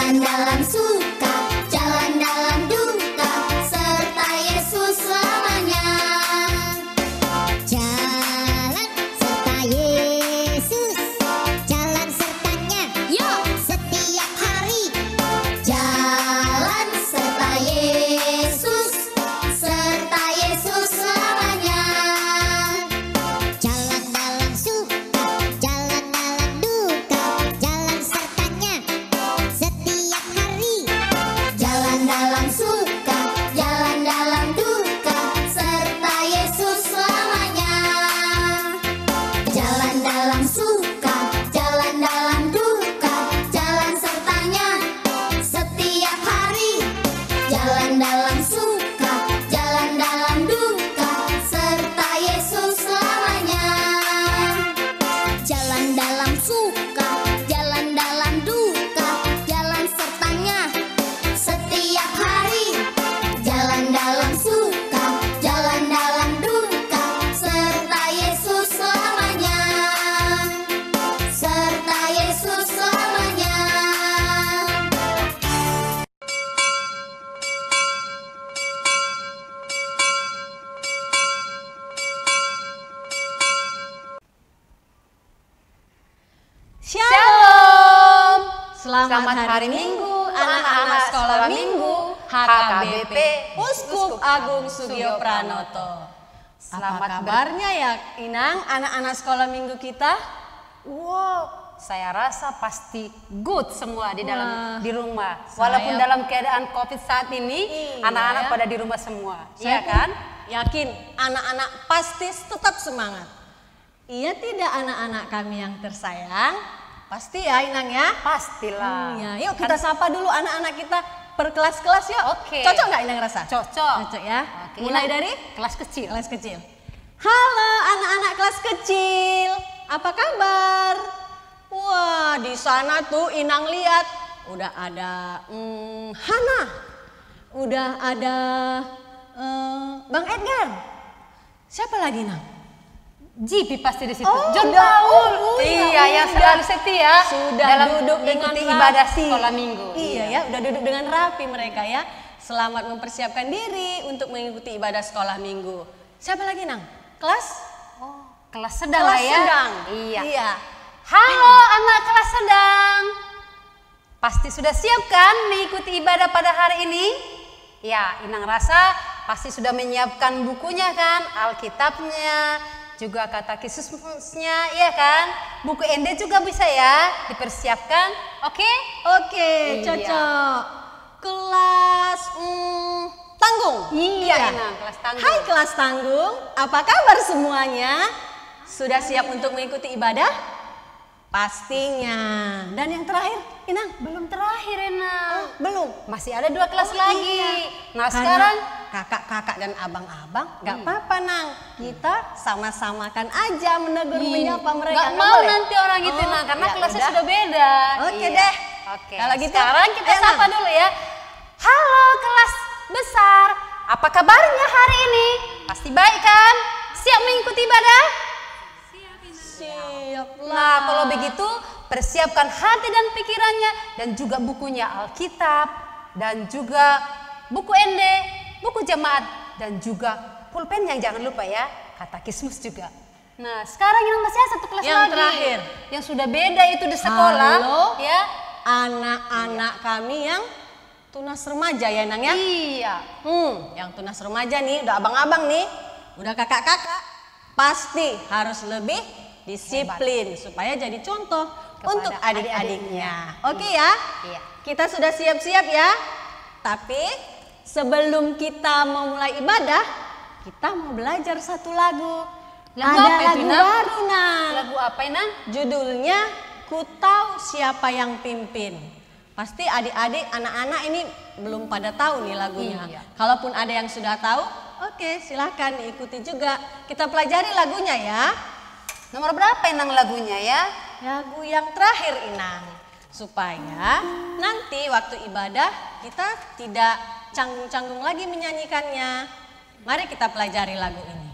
Jalan dalam suka, jalan dalam duka, serta Yesus selamanya. Jalan serta Yesus, jalan sertanya, yuk setiap hari. Jalan serta Yesus, serta Yesus selamanya. Jalan dalam suka, jalan dalam duka, jalan sertanya setiap hari. Jalan dalam suka, jalan dalam duka, serta Yesus selamanya. Jalan dalam suka, jalan dalam duka, jalan sertanya setiap hari. Jalan dalam suka, jalan dalam duka, serta Yesus selamanya. Jalan dalam suka, jalan dalam duka, jalan sertanya setiap hari. Jalan dalam suka, jalan dalam duka, serta Yesus selamanya. Serta Yesus selamanya. Shalom. Selamat hari Minggu, anak-anak sekolah Minggu HKBP Uskup Agung Sugio Pranoto. Apa kabarnya ya Inang, anak-anak sekolah Minggu kita? Wow, saya rasa pasti good semua di dalam di rumah. Saya- Walaupun dalam keadaan COVID saat ini, Iya, anak-anak ya. pada di rumah semua. Saya Iya kan? yakin anak-anak pasti tetap semangat. Iya tidak anak-anak kami yang tersayang? Pasti ya Inang ya? Pastilah. Iya, yuk kita sapa dulu anak-anak kita per kelas-kelas yuk. Oke. Cocok nggak Inang rasa? Cocok. Cocok ya. Oke, Mulai Inang. dari Kelas kecil. kelas kecil. Halo anak-anak kelas kecil, apa kabar? Wah di sana tuh Inang lihat udah ada Hana, udah ada Bang Edgar. Siapa lagi Nang? Jipi pasti di situ. Oh, John udah. Paul. Oh, iya, yang udah. selalu setia Sudah dalam duduk dengan mengikuti rapi. ibadah sekolah minggu. Iya ya, udah duduk dengan rapi mereka ya. Selamat mempersiapkan diri untuk mengikuti ibadah sekolah minggu. Siapa lagi Nang? Kelas? Oh, kelas sedang Kelas lah ya. sedang. Iya. Iya. Halo anak kelas sedang. Pasti sudah siap kan mengikuti ibadah pada hari ini? Ya, Inang rasa pasti sudah menyiapkan bukunya kan, Alkitabnya, juga katekismusnya, iya kan? Buku ND juga bisa ya dipersiapkan, oke? Oke, Iya. cocok. Kelas tanggung. Iya, Inang, kelas tanggung. Hai kelas tanggung, apa kabar semuanya? Sudah siap untuk mengikuti ibadah? Pastinya. Dan yang terakhir, Inang? Belum terakhir, Inang. Belum. Masih ada 2 kelas Oh, lagi. iya. Nah, Karena sekarang kakak-kakak dan abang-abang nggak apa-apa Nang. Kita sama-samakan aja menegur menyapa mereka. nggak mau boleh? nanti orang itu, Oh, Nang, karena ya kelasnya udah. sudah beda. Oke Iya. deh. Oke. Kalau gitu, sekarang kita ayo, sapa Nang. dulu ya. Halo kelas besar, apa kabarnya hari ini? Pasti baik kan? Siap mengikuti ibadah? Siap lah. Nah, kalau begitu persiapkan hati dan pikirannya dan juga bukunya Alkitab dan juga buku ND, buku jemaat dan juga pulpen yang jangan lupa ya, katekismus juga. Nah, sekarang yang masih ada 1 kelas Yang lagi. terakhir. Yang sudah beda itu di sekolah, Halo. ya. Anak-anak kami yang tunas remaja ya Nang ya? Iya. Yang tunas remaja nih, udah abang-abang nih, udah kakak-kakak, pasti harus lebih disiplin supaya jadi contoh Kepada untuk adik-adiknya. adik-adiknya. Oke ya? Iya. Kita sudah siap-siap ya. Tapi sebelum kita memulai ibadah, kita mau belajar satu lagu. Lagu Ada apa itu, lagu Nang? baru Nang. Lagu apa, Nang? Judulnya Ku Tahu Siapa Yang Pimpin. Pasti adik-adik, anak-anak ini belum pada tahu nih lagunya. Iya. Kalaupun ada yang sudah tahu, oke silahkan diikuti juga. Kita pelajari lagunya ya. Nomor berapa, Nang, lagunya ya? Lagu yang terakhir Inang. Supaya nanti waktu ibadah kita tidak canggung-canggung lagi menyanyikannya. Mari kita pelajari lagu ini.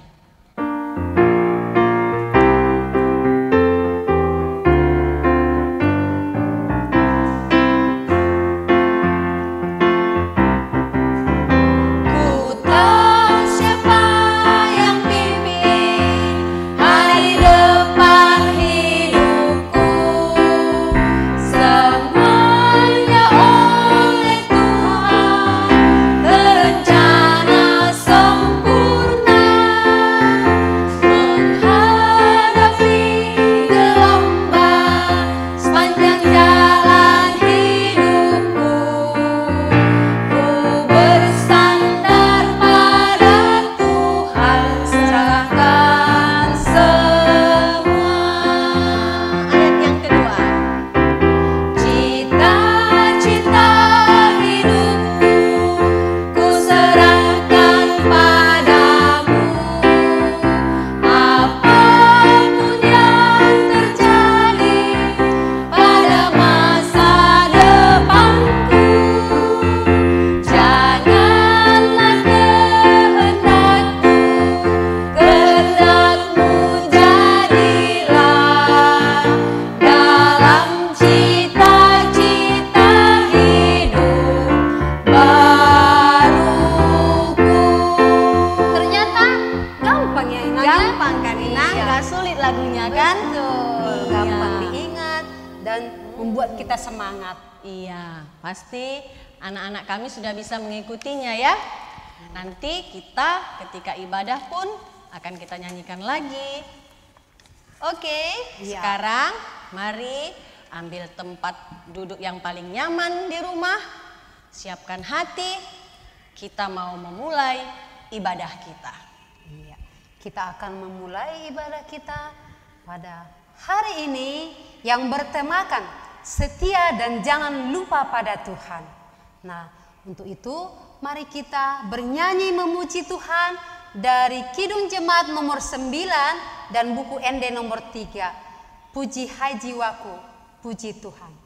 sudah semangat. Iya, pasti anak-anak kami sudah bisa mengikutinya ya. Nanti kita ketika ibadah pun akan kita nyanyikan lagi. Oke, Iya. sekarang mari ambil tempat duduk yang paling nyaman di rumah. Siapkan hati, kita mau memulai ibadah kita. Iya, kita akan memulai ibadah kita pada hari ini yang bertemakan setia dan jangan lupa pada Tuhan. Nah, untuk itu mari kita bernyanyi memuji Tuhan dari Kidung Jemaat nomor 9 dan buku ND nomor 3. Puji hai jiwaku, puji Tuhan.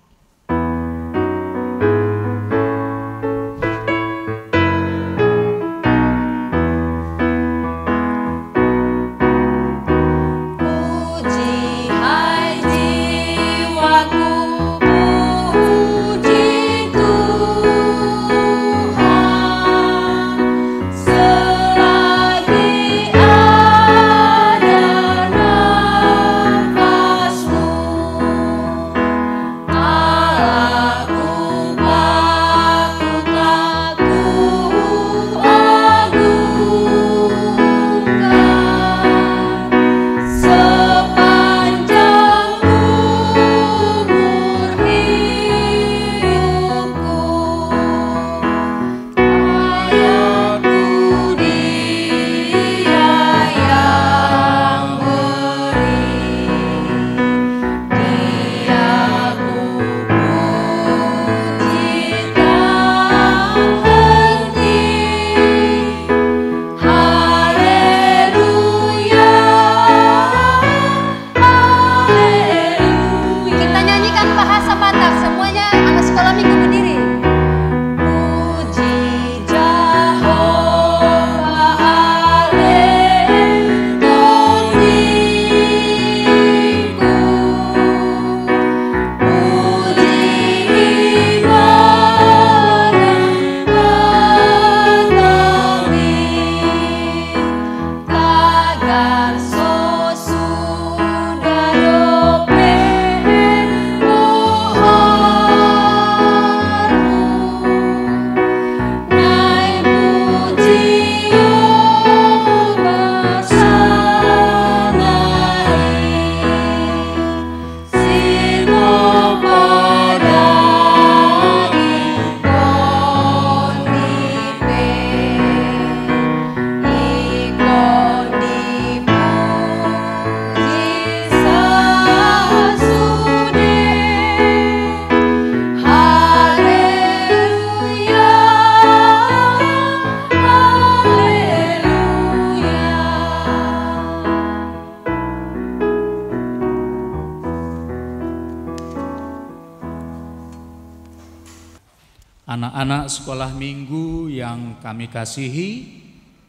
Anak-anak sekolah minggu yang kami kasihi,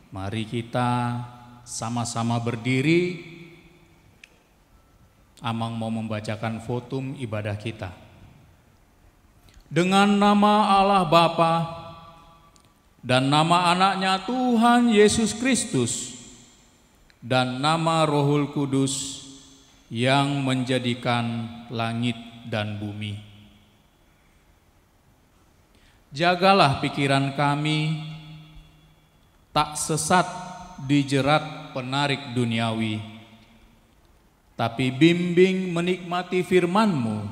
mari kita sama-sama berdiri. Amang mau membacakan votum ibadah kita. Dengan nama Allah Bapa dan nama anaknya Tuhan Yesus Kristus dan nama Rohul Kudus yang menjadikan langit dan bumi. Jagalah pikiran kami tak sesat di jerat penarik duniawi, tapi bimbing menikmati firman-Mu,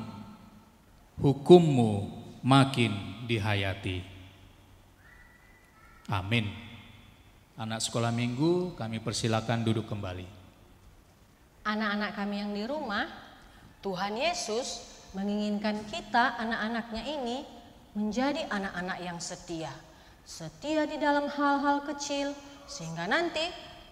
hukum-Mu makin dihayati. Amin. Anak sekolah minggu, kami persilakan duduk kembali. Anak-anak kami yang di rumah, Tuhan Yesus menginginkan kita anak-anaknya ini menjadi anak-anak yang setia. Setia di dalam hal-hal kecil, sehingga nanti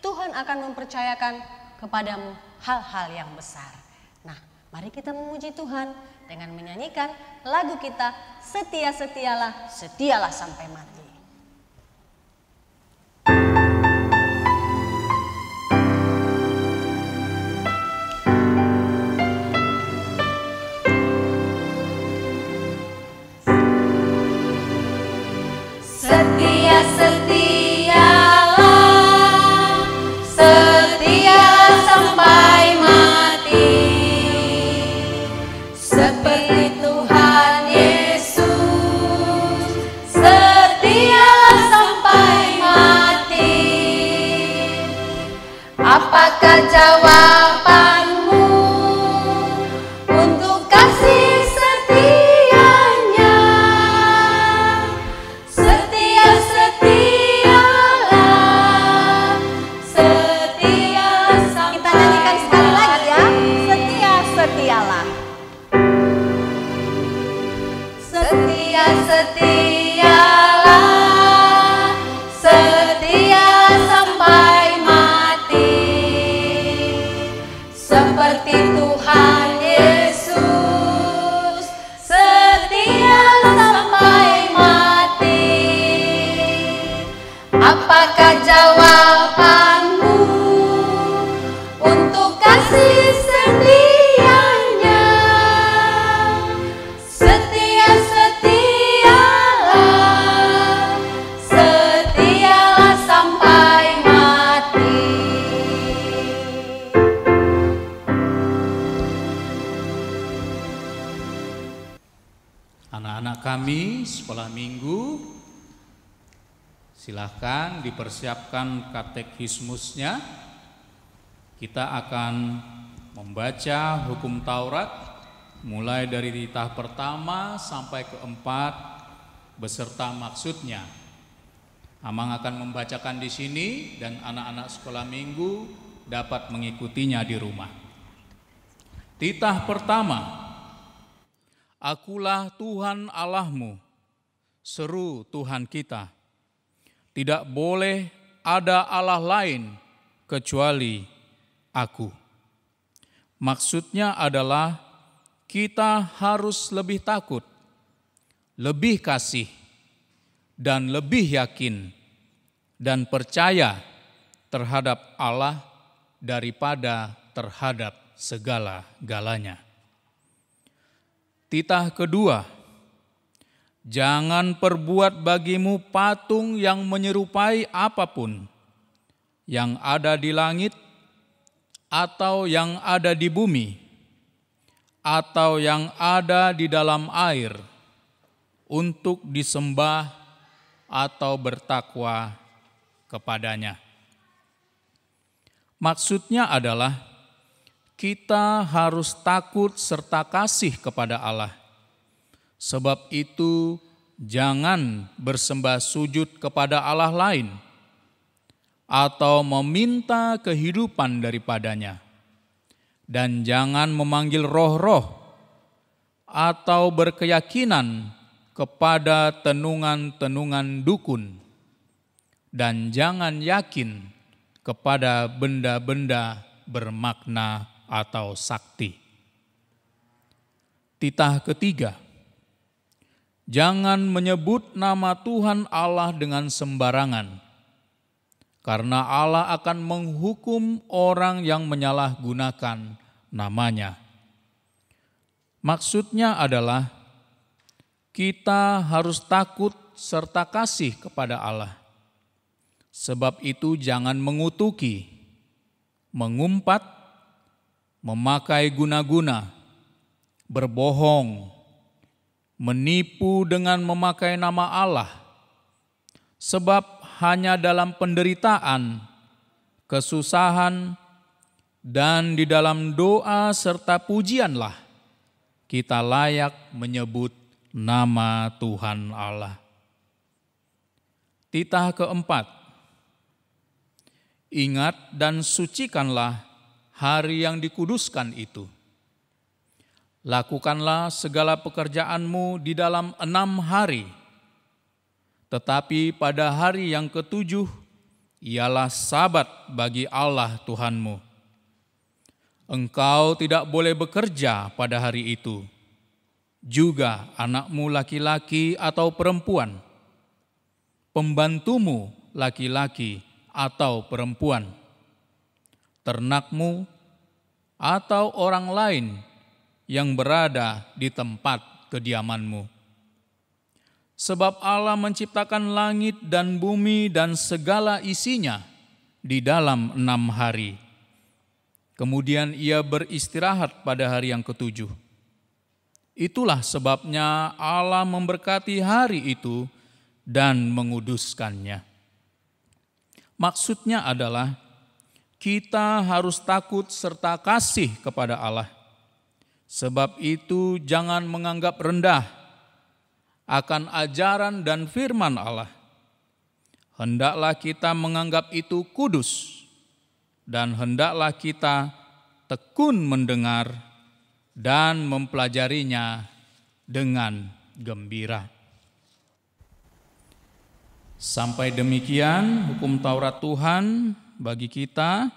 Tuhan akan mempercayakan kepadamu hal-hal yang besar. Nah, mari kita memuji Tuhan dengan menyanyikan lagu kita, Setia-setialah, setialah sampai mati. Setialah, setia sampai mati, seperti Tuhan Setialah, setia sampai mati, seperti Tuhan Yesus, setia sampai mati. Apakah jawabanmu untuk kasih setianya? Setialah sampai mati. Anak-anak kami sekolah minggu, silahkan dipersiapkan katekismusnya. Kita akan membaca hukum Taurat mulai dari tahap pertama sampai keempat beserta maksudnya. Amang akan membacakan di sini dan anak-anak sekolah minggu dapat mengikutinya di rumah. Titah pertama, Akulah Tuhan Allahmu, seru Tuhan kita. Tidak boleh ada Allah lain kecuali Aku. Maksudnya adalah kita harus lebih takut, lebih kasih, dan lebih yakin dan percaya terhadap Allah daripada terhadap segala-galanya. Titah kedua, jangan perbuat bagimu patung yang menyerupai apapun yang ada di langit atau yang ada di bumi atau yang ada di dalam air untuk disembah atau bertakwa kepadanya. Maksudnya adalah kita harus takut serta kasih kepada Allah. Sebab itu jangan bersembah sujud kepada Allah lain atau meminta kehidupan daripadanya. Dan jangan memanggil roh-roh atau berkeyakinan kepada tenungan-tenungan dukun. Dan jangan yakin kepada benda-benda bermakna atau sakti. Titah ketiga, jangan menyebut nama Tuhan Allah dengan sembarangan, karena Allah akan menghukum orang yang menyalahgunakan namanya. Maksudnya adalah kita harus takut serta kasih kepada Allah. Sebab itu jangan mengutuki, mengumpat, memakai guna-guna, berbohong, menipu dengan memakai nama Allah. Sebab hanya dalam penderitaan, kesusahan, dan di dalam doa serta pujianlah kita layak menyebut nama Tuhan Allah. Titah keempat, ingat dan sucikanlah hari yang dikuduskan itu. Lakukanlah segala pekerjaanmu di dalam 6 hari. Tetapi pada hari yang ke-7, ialah Sabat bagi Allah Tuhanmu. Engkau tidak boleh bekerja pada hari itu. Juga anakmu laki-laki atau perempuan, pembantumu laki-laki atau perempuan, ternakmu atau orang lain yang berada di tempat kediamanmu. Sebab Allah menciptakan langit dan bumi dan segala isinya di dalam 6 hari. Kemudian ia beristirahat pada hari yang ke-7. Itulah sebabnya Allah memberkati hari itu dan menguduskannya. Maksudnya adalah kita harus takut serta kasih kepada Allah. Sebab itu jangan menganggap rendah akan ajaran dan firman Allah. Hendaklah kita menganggap itu kudus, dan hendaklah kita tekun mendengar dan mempelajarinya dengan gembira. Sampai demikian hukum Taurat Tuhan bagi kita.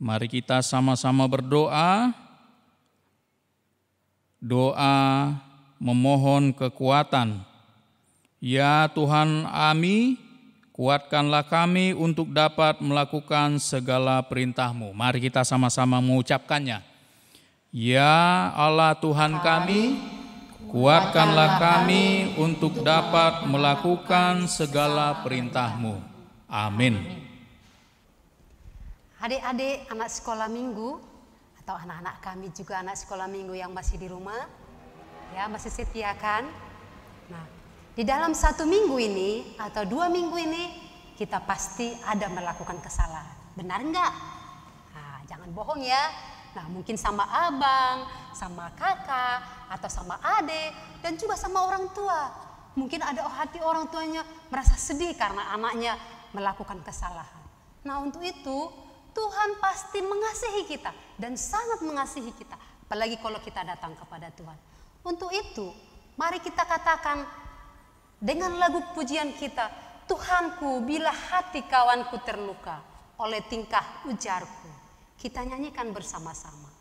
Mari kita sama-sama berdoa. Doa memohon kekuatan. Ya Tuhan kami, kuatkanlah kami untuk dapat melakukan segala perintah-Mu. Mari kita sama-sama mengucapkannya. Ya Allah Tuhan kami, kuatkanlah kami untuk dapat melakukan segala perintah-Mu. Amin. Adik-adik anak sekolah minggu atau anak-anak kami juga anak sekolah minggu yang masih di rumah, ya masih setia kan? Nah, di dalam 1 minggu ini atau 2 minggu ini kita pasti ada melakukan kesalahan. Benar enggak? Nah, jangan bohong ya. Nah, mungkin sama abang, sama kakak, atau sama adik, dan juga sama orang tua. Mungkin ada hati orang tuanya merasa sedih karena anaknya melakukan kesalahan. Nah, untuk itu Tuhan pasti mengasihi kita dan sangat mengasihi kita. Apalagi kalau kita datang kepada Tuhan. Untuk itu, mari kita katakan dengan lagu pujian kita, Tuhanku, bila hati kawanku terluka oleh tingkah ujarku. Kita nyanyikan bersama-sama.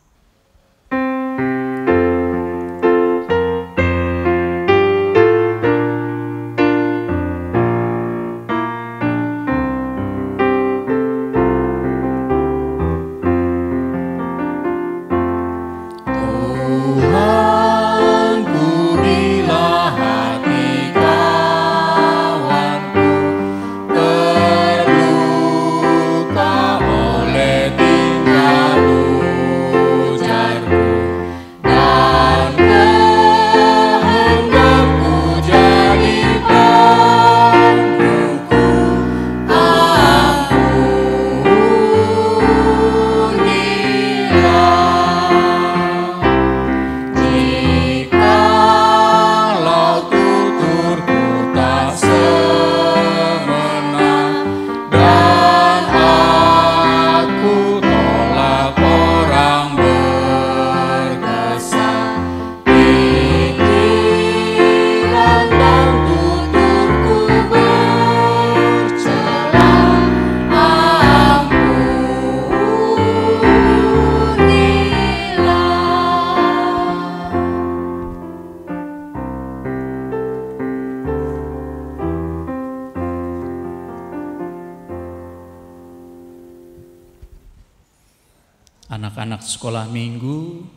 Anak-anak sekolah minggu,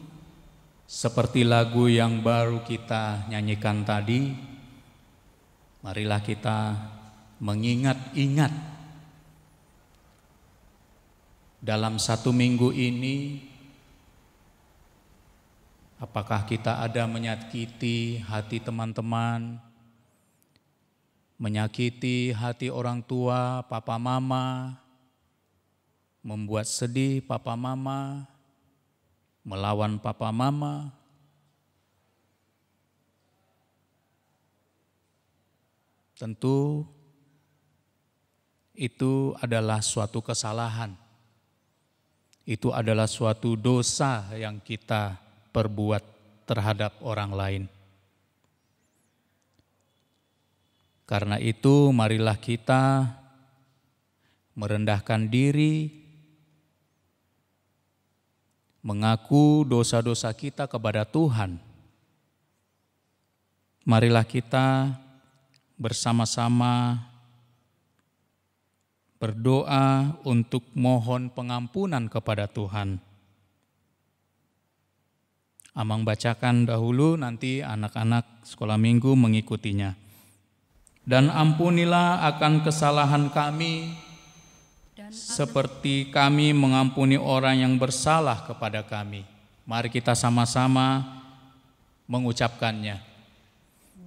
seperti lagu yang baru kita nyanyikan tadi, marilah kita mengingat-ingat dalam 1 minggu ini, apakah kita ada menyakiti hati teman-teman, menyakiti hati orang tua, papa mama, membuat sedih papa mama, melawan papa mama. Tentu itu adalah suatu kesalahan. Itu adalah suatu dosa yang kita perbuat terhadap orang lain. Karena itu marilah kita merendahkan diri, mengaku dosa-dosa kita kepada Tuhan. Marilah kita bersama-sama berdoa untuk mohon pengampunan kepada Tuhan. Amang bacakan dahulu, nanti anak-anak sekolah minggu mengikutinya. Dan ampunilah akan kesalahan kami, seperti kami mengampuni orang yang bersalah kepada kami. Mari kita sama-sama mengucapkannya.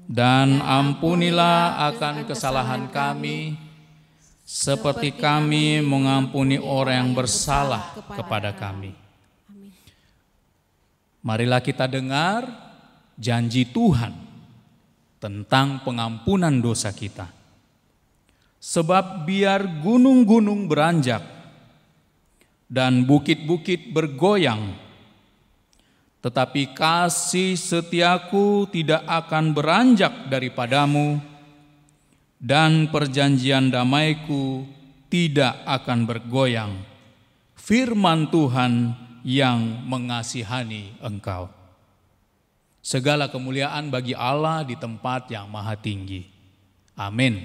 Dan ampunilah akan kesalahan kami, seperti kami mengampuni orang yang bersalah kepada kami. Marilah kita dengar janji Tuhan tentang pengampunan dosa kita. Sebab biar gunung-gunung beranjak dan bukit-bukit bergoyang, tetapi kasih setiaku tidak akan beranjak daripadamu, dan perjanjian damaiku tidak akan bergoyang. Firman Tuhan yang mengasihani engkau. Segala kemuliaan bagi Allah di tempat yang maha tinggi. Amin.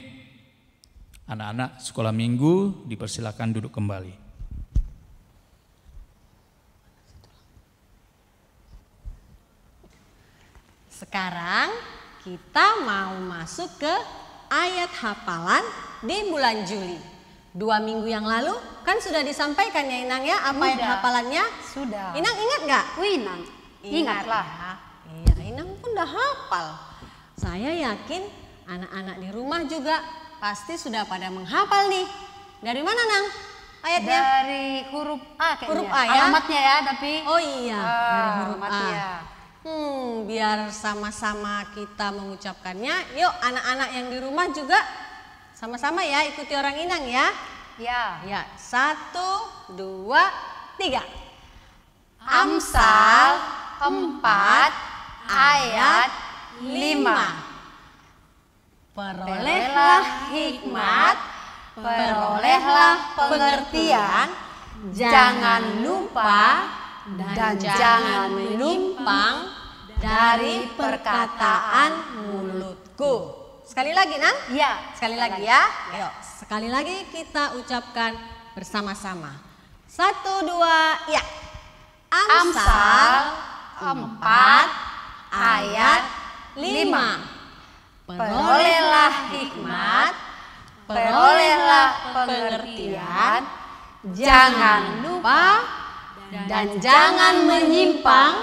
Anak-anak sekolah minggu dipersilakan duduk kembali. Sekarang kita mau masuk ke ayat hafalan di bulan Juli. 2 minggu yang lalu kan sudah disampaikan ya Inang ya apa ayat hafalannya? Sudah. Inang ingat nggak? Inang, ingatlah. Ya. Iya, Inang pun udah hafal. Saya yakin anak-anak di rumah juga pasti sudah pada menghafal nih. Dari mana Nang? Ayatnya? Dari huruf A kayaknya. Huruf A ya? Alamatnya ya, tapi Oh iya, dari huruf A. alamatnya. Biar sama-sama kita mengucapkannya. Yuk anak-anak yang di rumah juga sama-sama ya ikuti orang Inang ya. Ya. Ya, 1, 2, 3. Amsal 4 ayat 5. Perolehlah hikmat, perolehlah pengertian, jangan lupa dan jangan menyimpang dari perkataan mulutku. Sekali lagi Nang? Ya. Sekali lagi ya. Ayo, sekali lagi kita ucapkan bersama-sama. 1, 2, ya. Amsal 4 ayat 5. Perolehlah hikmat, perolehlah pengertian, jangan lupa dan jangan menyimpang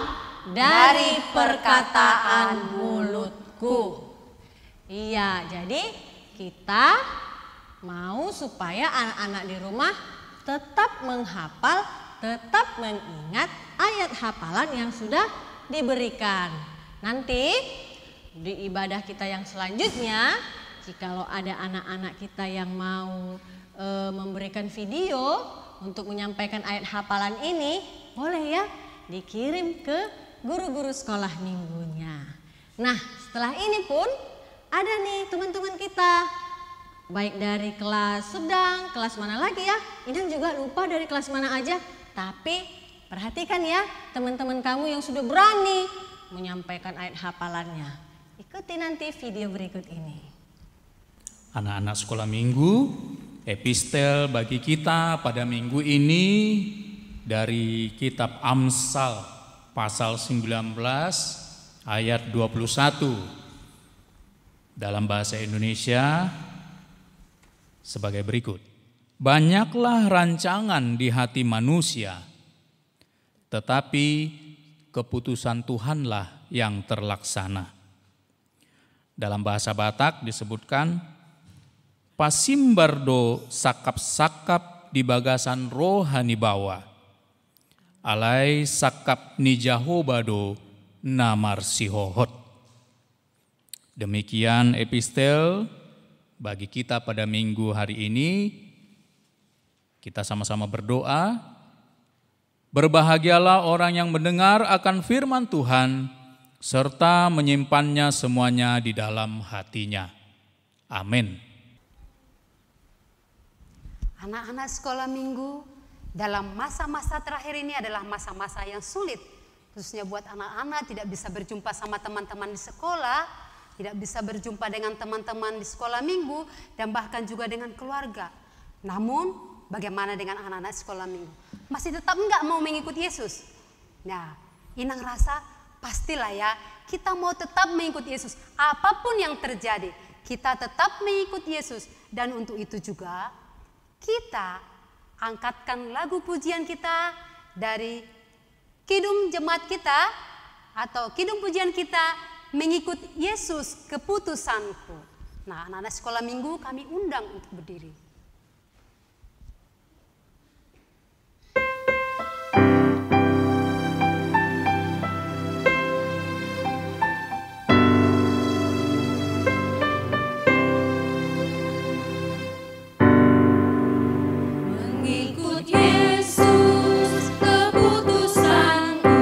dari perkataan mulutku. Iya, jadi kita mau supaya anak-anak di rumah tetap menghafal, tetap mengingat ayat hafalan yang sudah diberikan. Nanti di ibadah kita yang selanjutnya, jikalau ada anak-anak kita yang mau memberikan video untuk menyampaikan ayat hafalan ini, boleh ya dikirim ke guru-guru sekolah minggunya. Nah, setelah ini pun ada nih teman-teman kita, baik dari kelas sedang, kelas mana lagi ya? Inang juga lupa dari kelas mana aja. Tapi perhatikan ya teman-teman kamu yang sudah berani menyampaikan ayat hafalannya. Ikuti nanti video berikut ini. Anak-anak sekolah minggu, epistel bagi kita pada minggu ini dari kitab Amsal pasal 19 ayat 21 dalam bahasa Indonesia sebagai berikut. Banyaklah rancangan di hati manusia, tetapi keputusan Tuhanlah yang terlaksana. Dalam bahasa Batak disebutkan, pasimbardo sakap-sakap di bagasan rohani bawa, alai sakap ni jahobado namar sihohot. Demikian epistel bagi kita pada minggu hari ini. Kita sama-sama berdoa. Berbahagialah orang yang mendengar akan firman Tuhan serta menyimpannya semuanya di dalam hatinya. Amin. Anak-anak sekolah minggu, dalam masa-masa terakhir ini adalah masa-masa yang sulit. Khususnya buat anak-anak tidak bisa berjumpa sama teman-teman di sekolah, tidak bisa berjumpa dengan teman-teman di sekolah minggu, dan bahkan juga dengan keluarga. Namun, bagaimana dengan anak-anak sekolah minggu? Masih tetap enggak mau mengikuti Yesus? Nah, Inang rasa pastilah ya, kita mau tetap mengikuti Yesus. Apapun yang terjadi, kita tetap mengikuti Yesus. Dan untuk itu juga, kita angkatkan lagu pujian kita dari kidung jemaat kita atau kidung pujian kita, mengikut Yesus keputusanku. Nah, anak-anak sekolah minggu kami undang untuk berdiri. Mengikut Yesus keputusanku,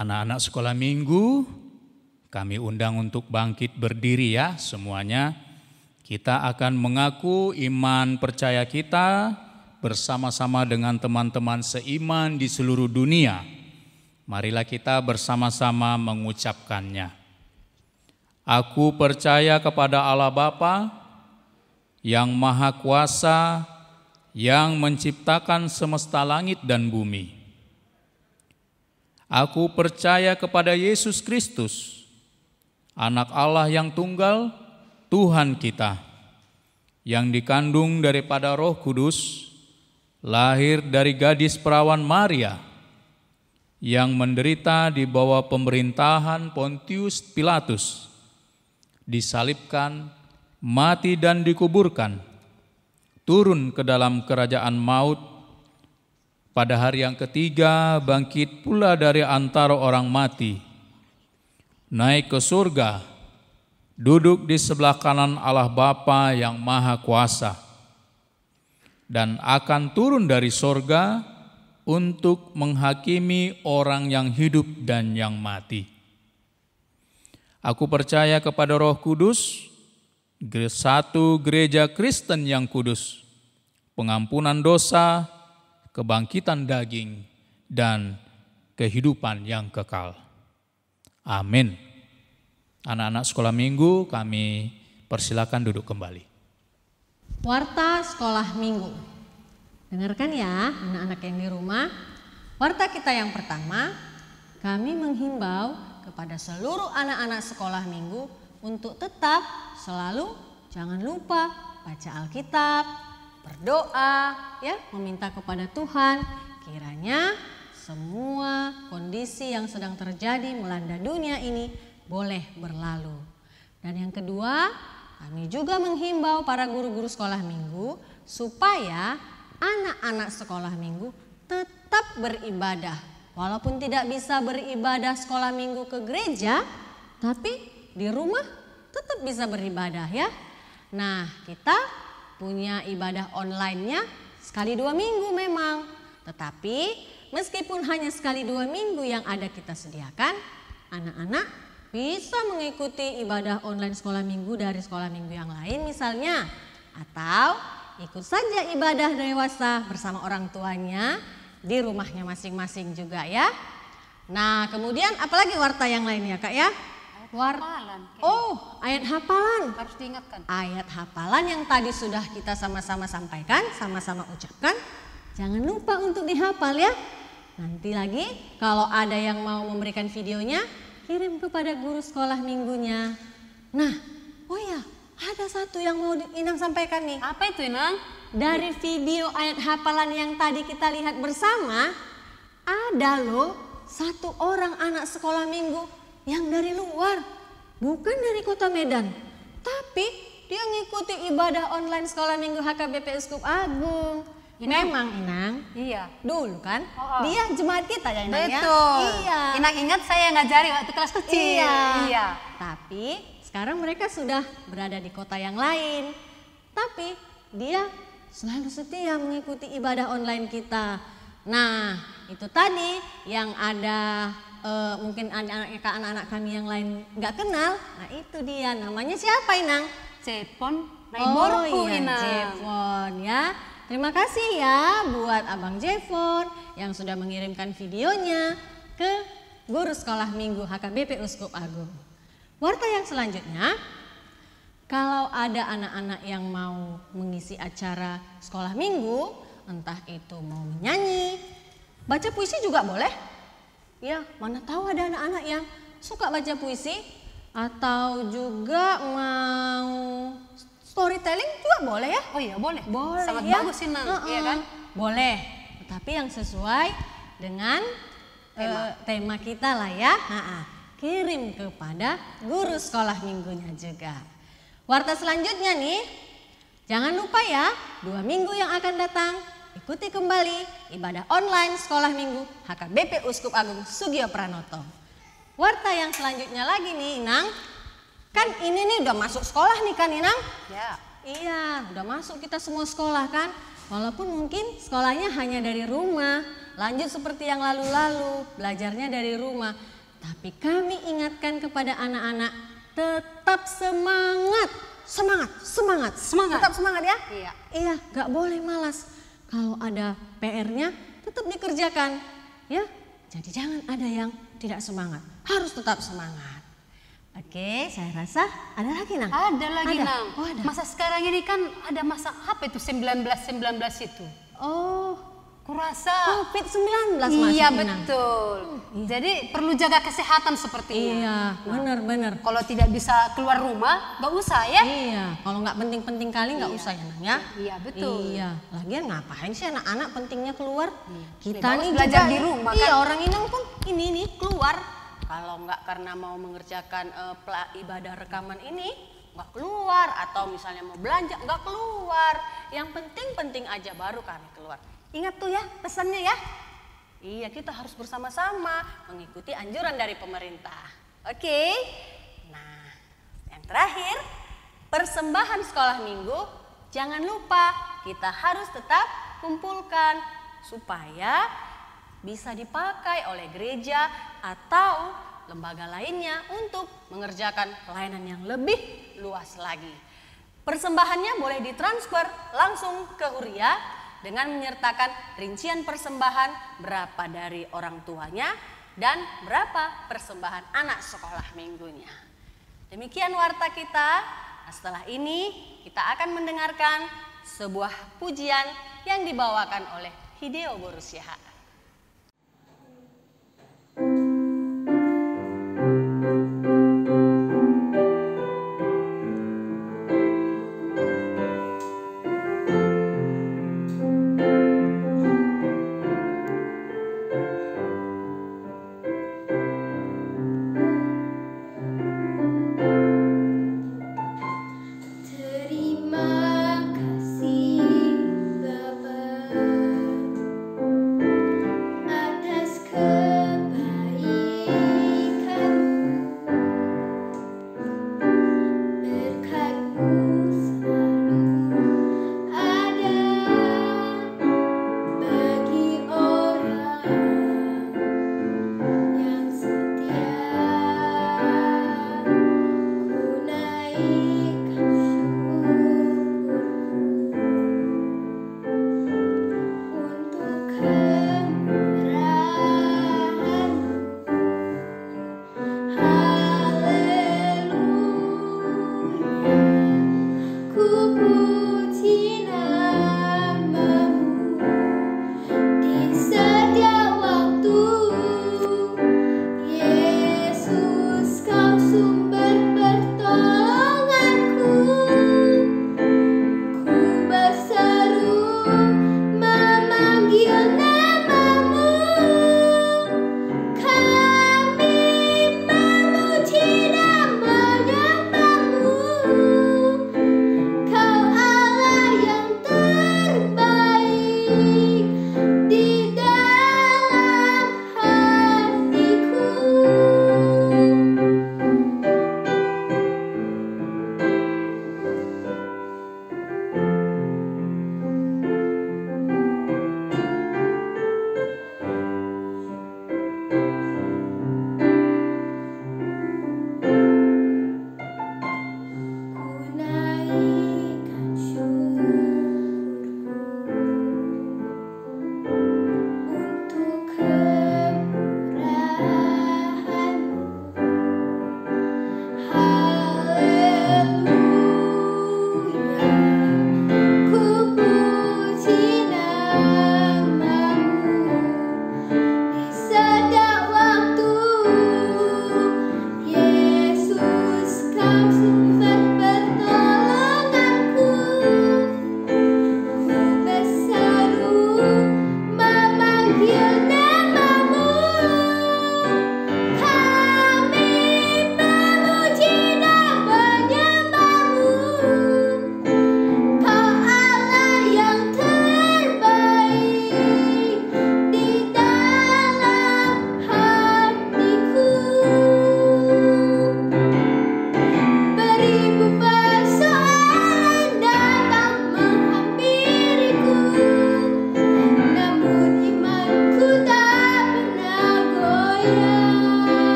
Anak-anak sekolah minggu, kami undang untuk bangkit berdiri ya semuanya. Kita akan mengaku iman percaya kita bersama-sama dengan teman-teman seiman di seluruh dunia. Marilah kita bersama-sama mengucapkannya. Aku percaya kepada Allah Bapa yang Maha Kuasa, yang menciptakan semesta langit dan bumi. Aku percaya kepada Yesus Kristus, Anak Allah yang tunggal, Tuhan kita, yang dikandung daripada Roh Kudus, lahir dari gadis perawan Maria, yang menderita di bawah pemerintahan Pontius Pilatus, disalibkan, mati dan dikuburkan, turun ke dalam kerajaan maut, pada hari yang ketiga bangkit pula dari antara orang mati, naik ke surga, duduk di sebelah kanan Allah Bapa yang Maha Kuasa, dan akan turun dari surga untuk menghakimi orang yang hidup dan yang mati. Aku percaya kepada Roh Kudus, satu gereja Kristen yang kudus, pengampunan dosa, kebangkitan daging, dan kehidupan yang kekal. Amin. Anak-anak sekolah minggu, kami persilakan duduk kembali. Warta sekolah minggu. Dengarkan ya anak-anak yang di rumah. Warta kita yang pertama, kami menghimbau kepada seluruh anak-anak sekolah minggu untuk tetap selalu jangan lupa baca Alkitab, berdoa, ya, meminta kepada Tuhan kiranya semua kondisi yang sedang terjadi melanda dunia ini boleh berlalu. Dan yang kedua, kami juga menghimbau para guru-guru sekolah minggu supaya anak-anak sekolah minggu tetap beribadah. Walaupun tidak bisa beribadah sekolah minggu ke gereja, tapi di rumah tetap bisa beribadah ya. Nah, kita punya ibadah online-nya sekali 2 minggu memang. Tetapi meskipun hanya sekali 2 minggu yang ada kita sediakan, anak-anak bisa mengikuti ibadah online sekolah minggu dari sekolah minggu yang lain misalnya. Atau ikut saja ibadah dewasa bersama orang tuanya di rumahnya masing-masing juga ya. Nah, kemudian apalagi warta yang lainnya Kak ya? Hafalan. Oh, ayat hafalan. Harus diingatkan. Ayat hafalan yang tadi sudah kita sama-sama sampaikan, sama-sama ucapkan. Jangan lupa untuk dihafal ya. Nanti lagi kalau ada yang mau memberikan videonya, kirim kepada guru sekolah minggunya. Nah, oh ya, ada satu yang mau Inang sampaikan nih. Apa itu Inang? Dari video ayat hafalan yang tadi kita lihat bersama, ada loh satu orang anak sekolah minggu yang dari luar, bukan dari kota Medan, tapi dia ngikuti ibadah online sekolah minggu HKBP Uskup Agung. Memang Inang, Iya. dulu kan dia jemaat kita ya Inang ya. Betul. Iya. Inang ingat saya ngajari waktu kelas kecil. Iya. Tapi sekarang mereka sudah berada di kota yang lain. Tapi dia selalu setia mengikuti ibadah online kita. Nah, itu tadi yang ada mungkin anak-anak kami yang lain nggak kenal. Nah, itu dia namanya siapa Inang? Cepon Naiborku Inang. Jefon ya. Terima kasih ya buat Abang Jefon yang sudah mengirimkan videonya ke guru sekolah minggu HKBP Uskup Agung. Warta yang selanjutnya, kalau ada anak-anak yang mau mengisi acara sekolah minggu, entah itu mau menyanyi, baca puisi juga boleh. Ya, mana tahu ada anak-anak yang suka baca puisi atau juga mau storytelling juga boleh ya? Oh iya boleh. Boleh Sangat ya? bagus Inang, iya kan? Boleh, tetapi yang sesuai dengan tema kita lah ya. Kirim kepada guru sekolah minggunya juga. Warta selanjutnya nih, jangan lupa ya 2 minggu yang akan datang ikuti kembali ibadah online sekolah minggu HKBP Uskup Agung Sugio Pranoto. Warta yang selanjutnya lagi nih Inang, kan ini nih udah masuk sekolah nih kan Inang? Ya. Iya, udah masuk kita semua sekolah kan. Walaupun mungkin sekolahnya hanya dari rumah, lanjut seperti yang lalu-lalu, belajarnya dari rumah. Tapi kami ingatkan kepada anak-anak, tetap semangat. Semangat. Tetap semangat ya? Iya. Iya, gak boleh malas. Kalau ada PR-nya, tetap dikerjakan. Ya, jadi jangan ada yang tidak semangat. Harus tetap semangat. Oke, saya rasa ada lagi, Nang. Ada lagi, Nang. Oh, ada. Masa sekarang ini kan ada masa apa itu 19-19 itu? Oh, Kurasa. COVID-19 Iya, maksudnya, Nang. betul. Jadi perlu jaga kesehatan sepertinya. Iya, benar. Kalau tidak bisa keluar rumah, nggak usah ya. Iya, kalau nggak penting-penting kali nggak usah ya, Nang ya. Iya, betul. Iya, lagian ngapain sih anak-anak pentingnya keluar? Kita Bagus nih belajar juga, di rumah, Iya, kan? orang Inang pun ini keluar. Kalau nggak karena mau mengerjakan ibadah rekaman ini, nggak keluar. Atau misalnya mau belanja, nggak keluar. Yang penting-penting aja baru kami keluar. Ingat tuh ya pesannya ya. Iya, kita harus bersama-sama mengikuti anjuran dari pemerintah. Oke. Nah, yang terakhir, persembahan sekolah minggu, jangan lupa kita harus tetap kumpulkan supaya bisa dipakai oleh gereja atau lembaga lainnya untuk mengerjakan pelayanan yang lebih luas lagi. Persembahannya boleh ditransfer langsung ke Huria dengan menyertakan rincian persembahan berapa dari orang tuanya dan berapa persembahan anak sekolah minggunya. Demikian warta kita. Nah, setelah ini kita akan mendengarkan sebuah pujian yang dibawakan oleh Hideo Borusyaha. Terima kasih Bapa.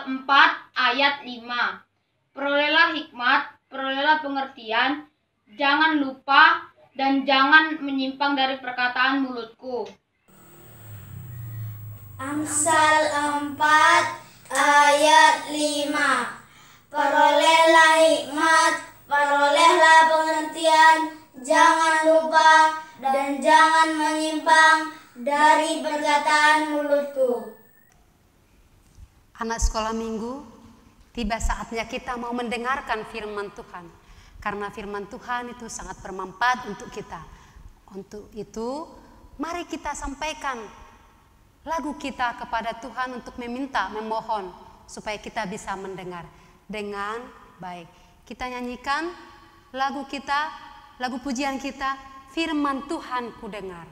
Amsal 4 ayat 5. Perolehlah hikmat, perolehlah pengertian, jangan lupa dan jangan menyimpang dari perkataan mulutku. Amsal 4 ayat 5. Perolehlah hikmat, perolehlah pengertian, jangan lupa dan jangan menyimpang dari perkataan mulutku. Anak sekolah minggu, tiba saatnya kita mau mendengarkan firman Tuhan. Karena firman Tuhan itu sangat bermanfaat untuk kita. Untuk itu, mari kita sampaikan lagu kita kepada Tuhan untuk meminta, memohon supaya kita bisa mendengar dengan baik. Kita nyanyikan lagu kita, lagu pujian kita, firman Tuhan ku dengar.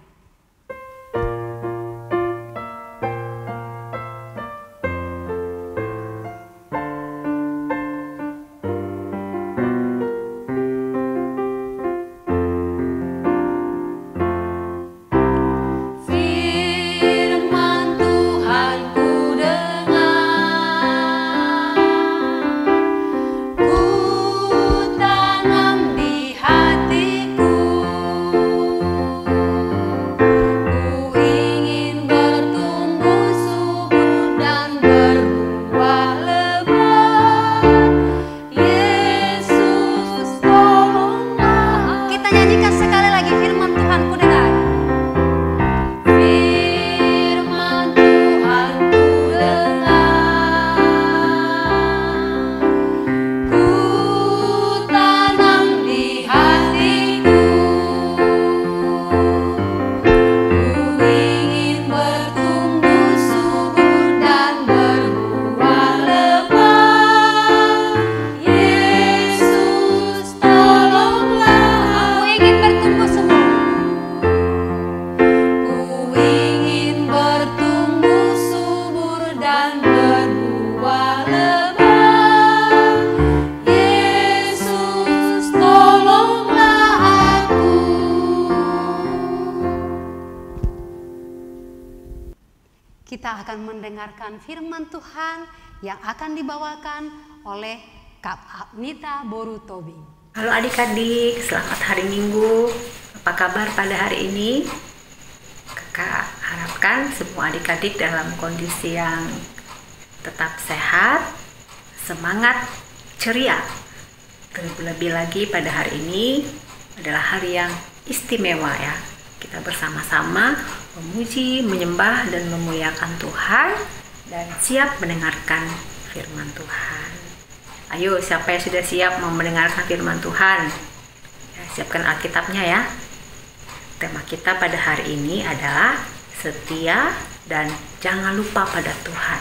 Kita akan mendengarkan firman Tuhan yang akan dibawakan oleh Kak Agnita Borutobi. Halo adik-adik, selamat hari Minggu. Apa kabar pada hari ini? Kakak harapkan semua adik-adik dalam kondisi yang tetap sehat, semangat, ceria. Terlebih lagi pada hari ini adalah hari yang istimewa ya. Kita bersama-sama memuji, menyembah, dan memuliakan Tuhan dan siap mendengarkan firman Tuhan. Ayo, siapa yang sudah siap mau mendengarkan firman Tuhan? Ya, siapkan Alkitabnya ya. Tema kita pada hari ini adalah setia dan jangan lupa pada Tuhan.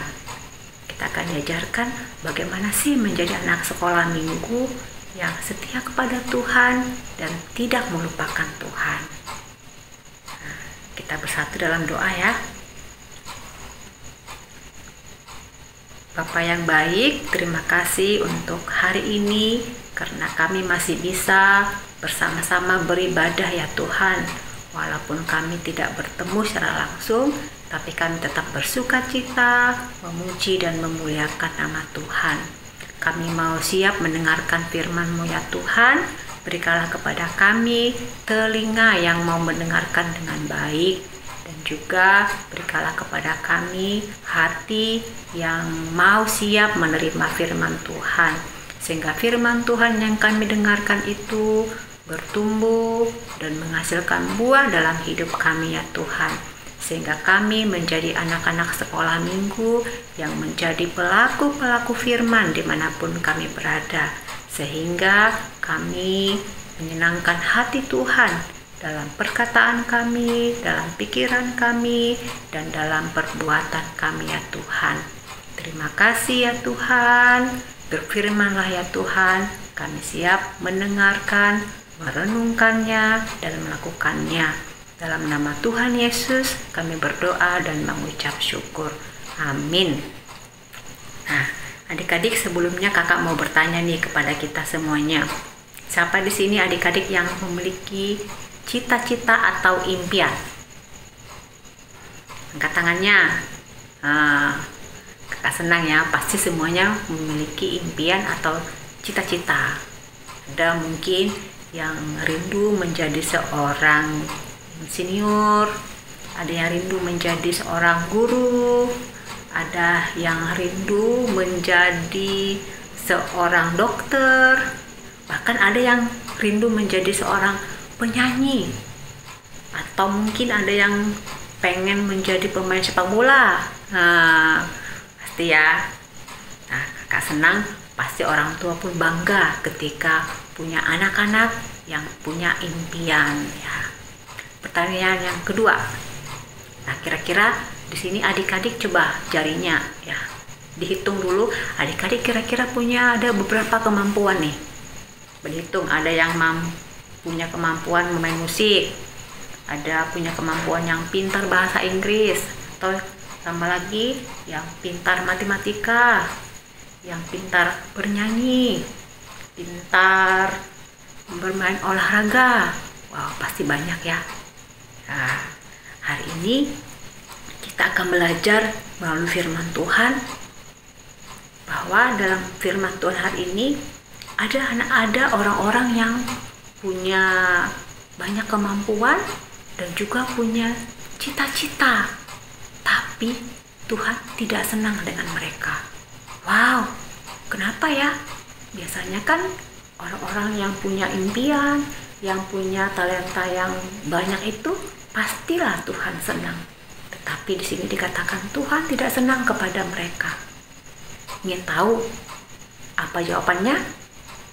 Kita akan diajarkan bagaimana sih menjadi anak sekolah minggu yang setia kepada Tuhan dan tidak melupakan Tuhan. Kita bersatu dalam doa ya. Bapa yang baik, terima kasih untuk hari ini karena kami masih bisa bersama-sama beribadah ya Tuhan. Walaupun kami tidak bertemu secara langsung, tapi kami tetap bersukacita, memuji dan memuliakan nama Tuhan. Kami mau siap mendengarkan firman-Mu ya Tuhan. Berikanlah kepada kami telinga yang mau mendengarkan dengan baik, dan juga berikanlah kepada kami hati yang mau siap menerima firman Tuhan, sehingga firman Tuhan yang kami dengarkan itu bertumbuh dan menghasilkan buah dalam hidup kami ya Tuhan, sehingga kami menjadi anak-anak sekolah minggu yang menjadi pelaku-pelaku firman dimanapun kami berada, sehingga kami menyenangkan hati Tuhan dalam perkataan kami, dalam pikiran kami, dan dalam perbuatan kami ya Tuhan. Terima kasih ya Tuhan, berfirmanlah ya Tuhan, kami siap mendengarkan, merenungkannya, dan melakukannya. Dalam nama Tuhan Yesus kami berdoa dan mengucap syukur. Amin. Nah, adik-adik, sebelumnya kakak mau bertanya nih kepada kita semuanya. Siapa di sini adik-adik yang memiliki cita-cita atau impian? Angkat tangannya. Kakak senang ya, pasti semuanya memiliki impian atau cita-cita. Ada mungkin yang rindu menjadi seorang insinyur, ada yang rindu menjadi seorang guru, ada yang rindu menjadi seorang dokter, bahkan ada yang rindu menjadi seorang penyanyi, atau mungkin ada yang pengen menjadi pemain sepak bola. Nah, pasti ya. Nah, kakak senang, pasti orang tua pun bangga ketika punya anak-anak yang punya impian ya. Pertanyaan yang kedua. Nah, kira-kira di sini adik-adik coba jarinya ya. Dihitung dulu, adik-adik kira-kira punya ada beberapa kemampuan nih. Berhitung, ada yang punya kemampuan memain musik, ada punya kemampuan yang pintar bahasa Inggris, atau tambah lagi yang pintar matematika, yang pintar bernyanyi, pintar bermain olahraga. Wow, pasti banyak ya. Nah, hari ini kita akan belajar melalui firman Tuhan, bahwa dalam firman Tuhan hari ini ada orang-orang yang punya banyak kemampuan dan juga punya cita-cita, tapi Tuhan tidak senang dengan mereka. Wow, kenapa ya? Biasanya kan orang-orang yang punya impian, yang punya talenta yang banyak itu pastilah Tuhan senang. Tetapi di sini dikatakan Tuhan tidak senang kepada mereka. Ingin tahu apa jawabannya?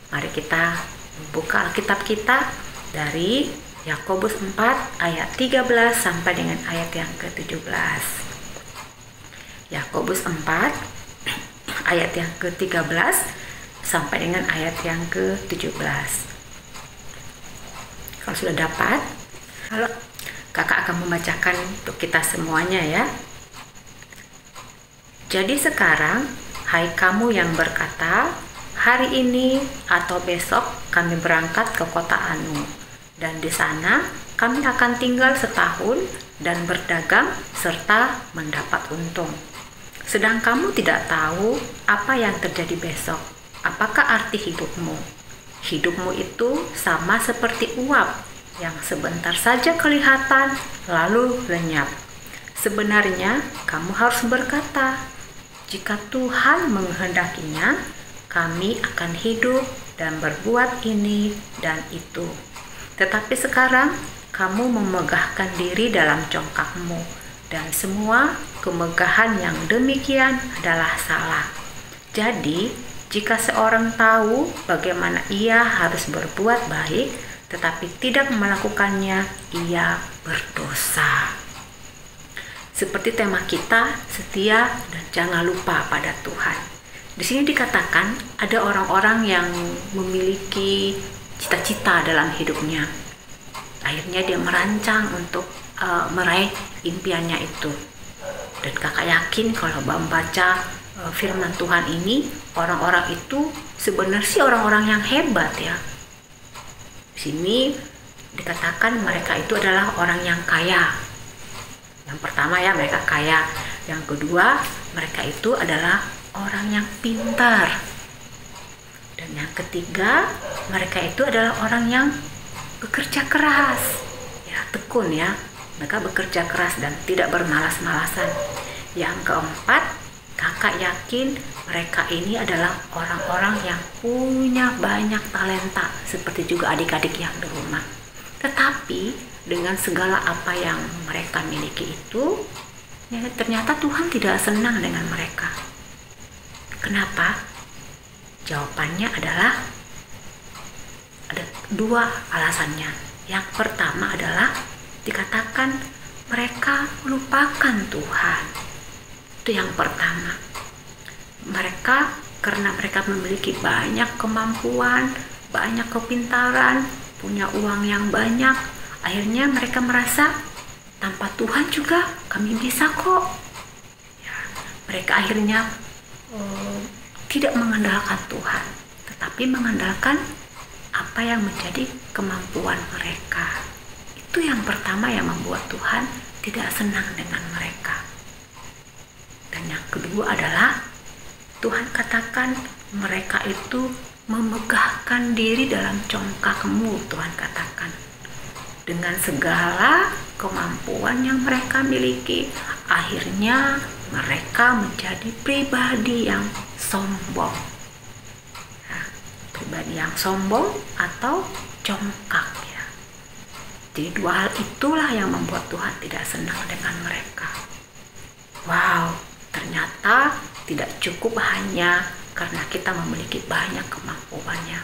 Mari kita buka Alkitab kita dari Yakobus 4 ayat 13 sampai dengan ayat yang ke-17. Yakobus 4 ayat yang ke-13 sampai dengan ayat yang ke-17. Kalau sudah dapat, kalau kakak akan membacakan untuk kita semuanya ya. Jadi sekarang, hai kamu yang berkata, hari ini atau besok kami berangkat ke kota Anu, dan di sana kami akan tinggal setahun dan berdagang serta mendapat untung. Sedang kamu tidak tahu apa yang terjadi besok. Apakah arti hidupmu? Hidupmu itu sama seperti uap yang sebentar saja kelihatan lalu lenyap. Sebenarnya kamu harus berkata, jika Tuhan menghendakinya, kami akan hidup dan berbuat ini dan itu. Tetapi sekarang kamu memegahkan diri dalam congkakmu, dan semua kemegahan yang demikian adalah salah. Jadi, jika seorang tahu bagaimana ia harus berbuat baik, tetapi tidak melakukannya, ia berdosa. Seperti tema kita, setia dan jangan lupa pada Tuhan. Di sini dikatakan ada orang-orang yang memiliki cita-cita dalam hidupnya. Akhirnya dia merancang untuk meraih impiannya itu. Dan kakak yakin kalau membaca firman Tuhan ini, orang-orang itu sebenarnya orang-orang yang hebat ya. Di sini dikatakan mereka itu adalah orang yang kaya. Yang pertama ya, mereka kaya. Yang kedua, mereka itu adalah orang yang pintar. Dan yang ketiga, mereka itu adalah orang yang bekerja keras. Ya, tekun ya. Mereka bekerja keras dan tidak bermalas-malasan. Yang keempat, kakak yakin mereka ini adalah orang-orang yang punya banyak talenta, seperti juga adik-adik yang di rumah. Tetapi dengan segala apa yang mereka miliki itu, ya, ternyata Tuhan tidak senang dengan mereka. Kenapa? Jawabannya adalah ada dua alasannya. Yang pertama adalah dikatakan mereka melupakan Tuhan. Itu yang pertama. Karena mereka memiliki banyak kemampuan, banyak kepintaran, punya uang yang banyak, akhirnya mereka merasa tanpa Tuhan juga kami bisa kok. Ya, mereka akhirnya tidak mengandalkan Tuhan, tetapi mengandalkan apa yang menjadi kemampuan mereka. Itu yang pertama yang membuat Tuhan tidak senang dengan mereka. Dan yang kedua adalah Tuhan katakan mereka itu memegahkan diri dalam congkakmu. Tuhan katakan dengan segala kemampuan yang mereka miliki, akhirnya mereka menjadi pribadi yang sombong. Nah, pribadi yang sombong atau congkak ya. Jadi dua hal itulah yang membuat Tuhan tidak senang dengan mereka. Wow, ternyata tidak cukup hanya karena kita memiliki banyak kemampuannya.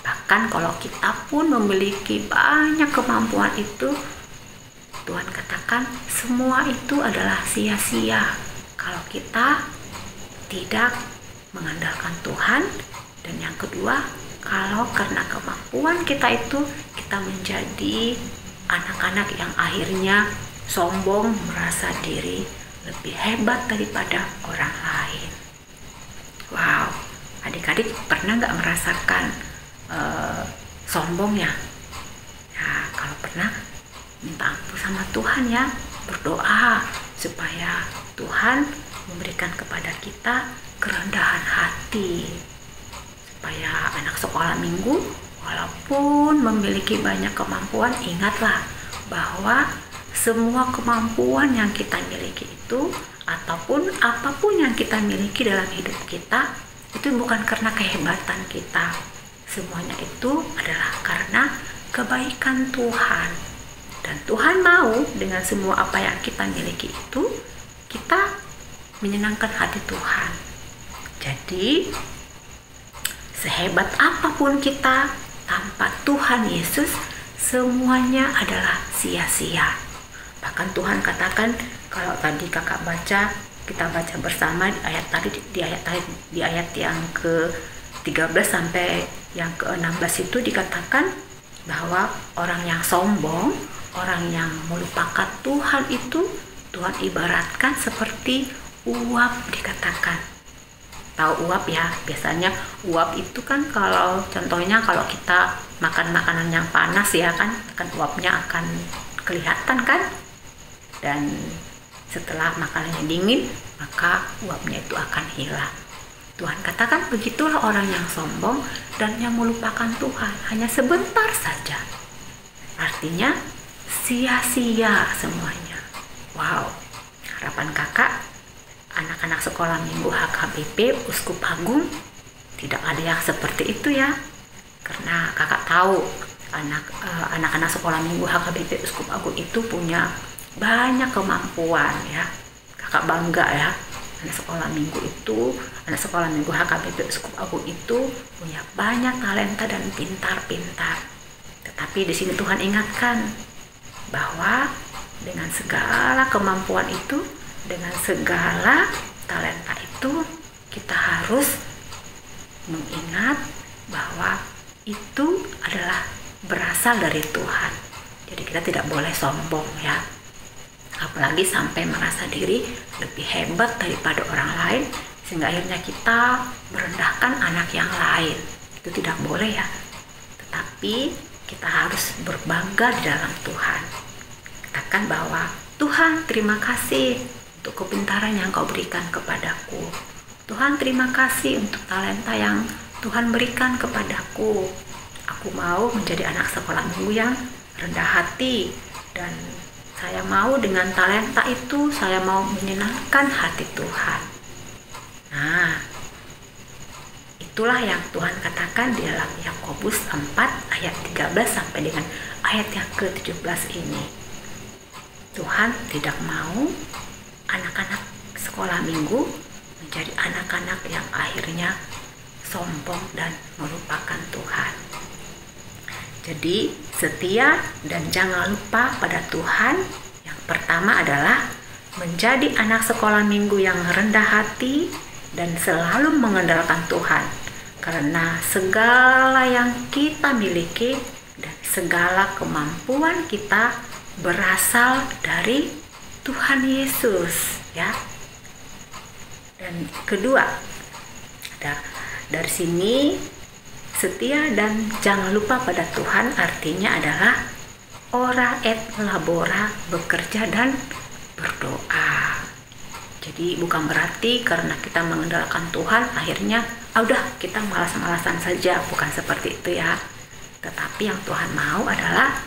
Bahkan kalau kita pun memiliki banyak kemampuan itu, Tuhan katakan semua itu adalah sia-sia kalau kita tidak mengandalkan Tuhan. Dan yang kedua, kalau karena kemampuan kita itu, kita menjadi anak-anak yang akhirnya sombong, merasa diri lebih hebat daripada orang lain. Wow, adik-adik pernah nggak merasakan sombong ya? Ya, kalau pernah, minta ampun sama Tuhan ya, berdoa supaya Tuhan memberikan kepada kita kerendahan hati, supaya anak sekolah minggu walaupun memiliki banyak kemampuan, ingatlah bahwa semua kemampuan yang kita miliki itu ataupun apapun yang kita miliki dalam hidup kita itu bukan karena kehebatan kita, semuanya itu adalah karena kebaikan Tuhan. Dan Tuhan mau dengan semua apa yang kita miliki itu, kita menyenangkan hati Tuhan. Jadi, sehebat apapun kita, tanpa Tuhan Yesus, semuanya adalah sia-sia. Bahkan Tuhan katakan, kalau tadi kakak baca, kita baca bersama di ayat tadi, di ayat yang ke-13 sampai yang ke-16 itu dikatakan bahwa orang yang sombong, orang yang melupakan Tuhan itu, Tuhan ibaratkan seperti uap dikatakan. Tahu uap ya? Biasanya uap itu kan kalau contohnya kalau kita makan makanan yang panas ya kan uapnya akan kelihatan kan? Dan setelah makanannya dingin, maka uapnya itu akan hilang. Tuhan katakan begitulah orang yang sombong dan yang melupakan Tuhan hanya sebentar saja. Artinya sia-sia semuanya. Wow, harapan kakak, anak-anak sekolah minggu HKBP Uskup Agung tidak ada yang seperti itu ya. Karena kakak tahu anak-anak sekolah minggu HKBP Uskup Agung itu punya banyak kemampuan ya. Kakak bangga ya. Anak sekolah minggu HKBP Uskup Agung itu punya banyak talenta dan pintar-pintar. Tetapi di sini Tuhan ingatkan bahwa dengan segala kemampuan itu, dengan segala talenta itu, kita harus mengingat bahwa itu adalah berasal dari Tuhan. Jadi kita tidak boleh sombong ya. Apalagi sampai merasa diri lebih hebat daripada orang lain, sehingga akhirnya kita merendahkan anak yang lain. Itu tidak boleh ya. Tetapi kita harus berbangga di dalam Tuhan. Katakan bahwa Tuhan terima kasih untuk kepintaran yang kau berikan kepadaku. Tuhan terima kasih untuk talenta yang Tuhan berikan kepadaku. Aku mau menjadi anak sekolah minggu yang rendah hati, dan saya mau dengan talenta itu, saya mau menyenangkan hati Tuhan. Nah, itulah yang Tuhan katakan di dalam Yakobus 4 ayat 13 sampai dengan ayat yang ke-17 ini. Tuhan tidak mau anak-anak sekolah minggu menjadi anak-anak yang akhirnya sombong dan melupakan Tuhan. Jadi setia dan jangan lupa pada Tuhan. Yang pertama adalah menjadi anak sekolah minggu yang rendah hati dan selalu mengandalkan Tuhan. Karena segala yang kita miliki dan segala kemampuan kita berasal dari Tuhan Yesus ya. Dan kedua, dari sini setia dan jangan lupa pada Tuhan artinya adalah ora et labora, bekerja dan berdoa. Jadi bukan berarti karena kita mengandalkan Tuhan akhirnya udah kita malas-malasan saja, bukan seperti itu ya. Tetapi yang Tuhan mau adalah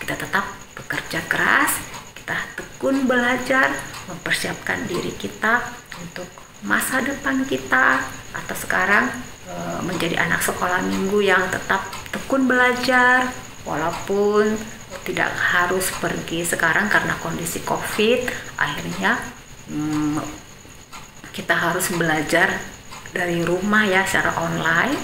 kita tetap bekerja keras, kita tekun belajar, mempersiapkan diri kita untuk masa depan kita, atau sekarang menjadi anak sekolah minggu yang tetap tekun belajar walaupun tidak harus pergi sekarang karena kondisi COVID. Akhirnya kita harus belajar dari rumah ya, secara online.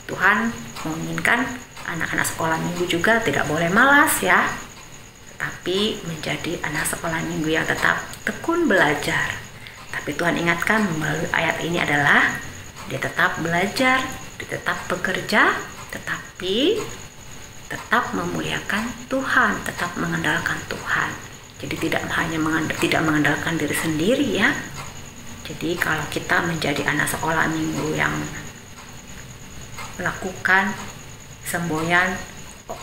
Tuhan menginginkan anak-anak sekolah minggu juga tidak boleh malas ya, tapi menjadi anak sekolah minggu yang tetap tekun belajar. Tapi Tuhan ingatkan melalui ayat ini adalah dia tetap belajar, dia tetap bekerja, tetapi tetap memuliakan Tuhan, tetap mengandalkan Tuhan. Jadi tidak hanya mengandalkan diri sendiri ya. Jadi kalau kita menjadi anak sekolah minggu yang melakukan semboyan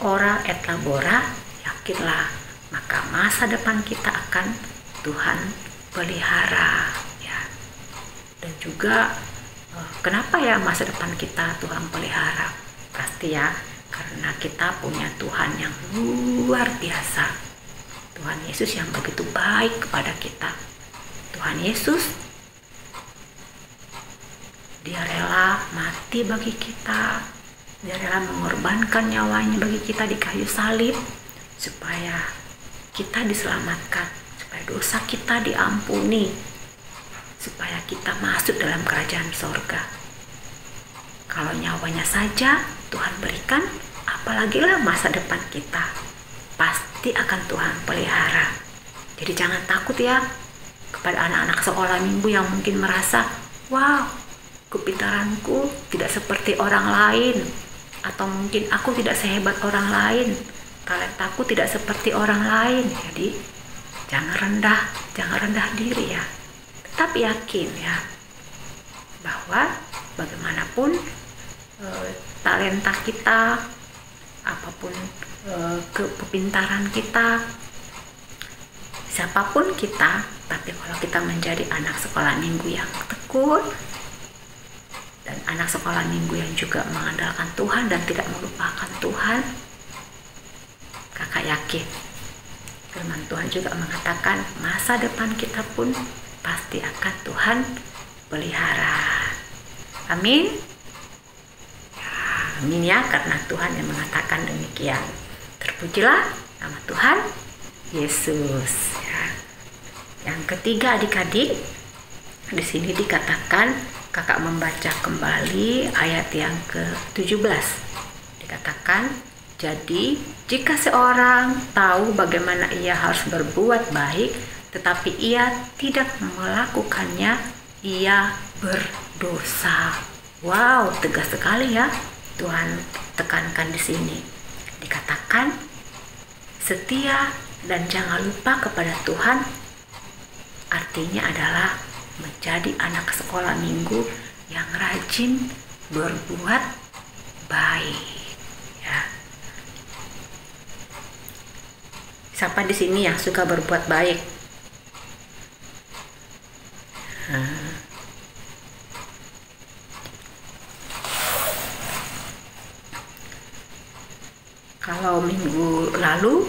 ora et labora, yakinlah maka masa depan kita akan Tuhan pelihara ya. Dan juga kenapa ya masa depan kita Tuhan pelihara? Pasti ya karena kita punya Tuhan yang luar biasa, Tuhan Yesus yang begitu baik kepada kita. Tuhan Yesus, dia rela mati bagi kita, dia rela mengorbankan nyawanya bagi kita di kayu salib supaya kita diselamatkan, supaya dosa kita diampuni, supaya kita masuk dalam kerajaan sorga. Kalau nyawanya saja Tuhan berikan, apalagi lah masa depan kita, pasti akan Tuhan pelihara. Jadi jangan takut ya kepada anak-anak sekolah minggu yang mungkin merasa, wow, kepintaranku tidak seperti orang lain, atau mungkin aku tidak sehebat orang lain, talentaku tidak seperti orang lain. Jadi jangan rendah diri ya, tetap yakin ya bahwa bagaimanapun talenta kita, apapun kepintaran kita, siapapun kita, tapi kalau kita menjadi anak sekolah minggu yang tekun dan anak sekolah minggu yang juga mengandalkan Tuhan dan tidak melupakan Tuhan, kakak yakin firman Tuhan juga mengatakan masa depan kita pun pasti akan Tuhan pelihara. Amin. Amin ya, karena Tuhan yang mengatakan demikian. Terpujilah nama Tuhan Yesus ya. Yang ketiga adik-adik, di sini dikatakan, kakak membaca kembali ayat yang ke-17. Dikatakan, jadi jika seorang tahu bagaimana ia harus berbuat baik, tetapi ia tidak melakukannya, ia berdosa. Wow, tegas sekali ya. Tuhan tekankan di sini. Dikatakan setia dan jangan lupa kepada Tuhan, artinya adalah menjadi anak sekolah minggu yang rajin berbuat baik ya. Siapa di sini yang suka berbuat baik? Kalau minggu lalu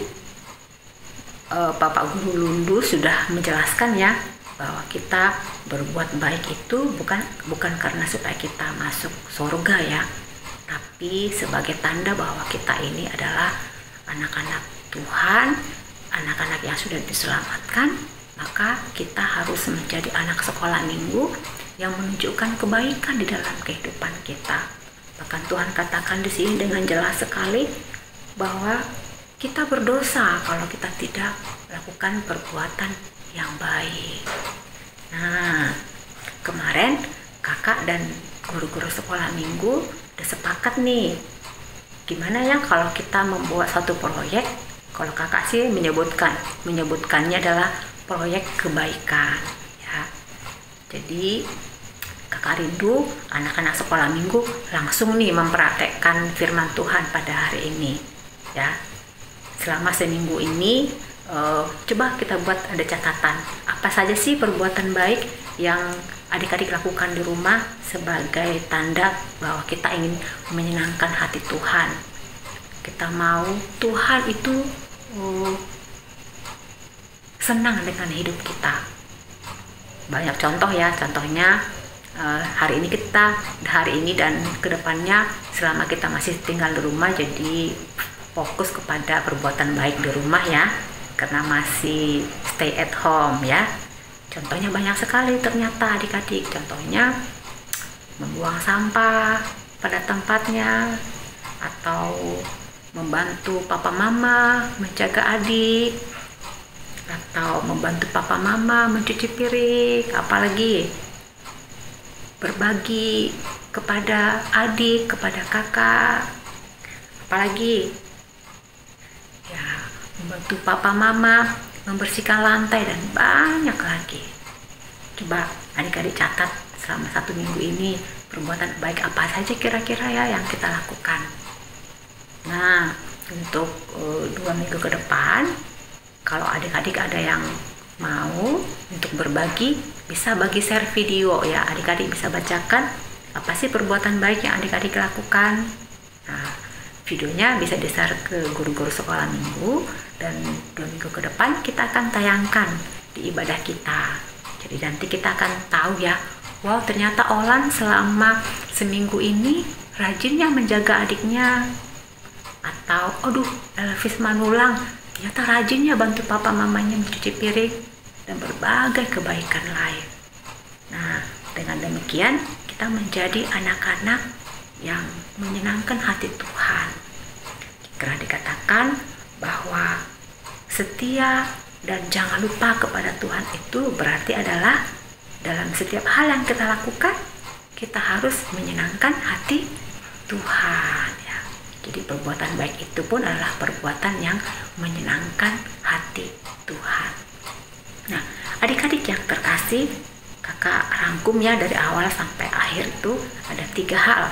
Bapak Guru Lundu sudah menjelaskan ya bahwa kita berbuat baik itu bukan karena supaya kita masuk surga ya, tapi sebagai tanda bahwa kita ini adalah anak-anak Tuhan, anak-anak yang sudah diselamatkan. Maka kita harus menjadi anak sekolah minggu yang menunjukkan kebaikan di dalam kehidupan kita. Bahkan Tuhan katakan di sini dengan jelas sekali bahwa kita berdosa kalau kita tidak melakukan perbuatan yang baik. Nah, kemarin kakak dan guru-guru sekolah minggu udah sepakat nih, gimana ya kalau kita membuat satu proyek. Kalau kakak sih menyebutkannya adalah proyek kebaikan ya. Jadi kakak rindu anak-anak sekolah minggu langsung nih mempraktekkan firman Tuhan pada hari ini ya. Selama seminggu ini coba kita buat ada catatan. Apa saja sih perbuatan baik yang adik-adik lakukan di rumah sebagai tanda bahwa kita ingin menyenangkan hati Tuhan. Kita mau Tuhan itu senang dengan hidup kita. Banyak contoh ya, contohnya hari ini dan kedepannya selama kita masih tinggal di rumah, jadi fokus kepada perbuatan baik di rumah ya, karena masih stay at home ya. Contohnya banyak sekali ternyata adik-adik. Contohnya membuang sampah pada tempatnya, atau membantu papa mama menjaga adik, atau membantu papa mama mencuci piring, apalagi berbagi kepada adik, kepada kakak, apalagi ya membantu papa mama membersihkan lantai, dan banyak lagi. Coba adik-adik catat selama 1 minggu ini perbuatan baik apa saja kira-kira ya yang kita lakukan. Nah, untuk 2 minggu ke depan, kalau adik-adik ada yang mau untuk berbagi, bisa bagi share video ya. Adik-adik bisa bacakan apa sih perbuatan baik yang adik-adik lakukan. Nah, videonya bisa di-share ke guru-guru sekolah minggu, dan 2 minggu ke depan kita akan tayangkan di ibadah kita. Jadi nanti kita akan tahu ya, wow ternyata Olan selama seminggu ini rajinnya menjaga adiknya. Atau, aduh Elvis Manulang ternyata rajinnya bantu papa mamanya mencuci piring, dan berbagai kebaikan lain. Nah, dengan demikian kita menjadi anak-anak yang menyenangkan hati Tuhan. Karena dikatakan bahwa setia dan jangan lupa kepada Tuhan itu berarti adalah dalam setiap hal yang kita lakukan kita harus menyenangkan hati Tuhan ya. Jadi perbuatan baik itu pun adalah perbuatan yang menyenangkan hati Tuhan. Nah, adik-adik yang terkasih, kakak rangkum ya dari awal sampai akhir itu ada 3 hal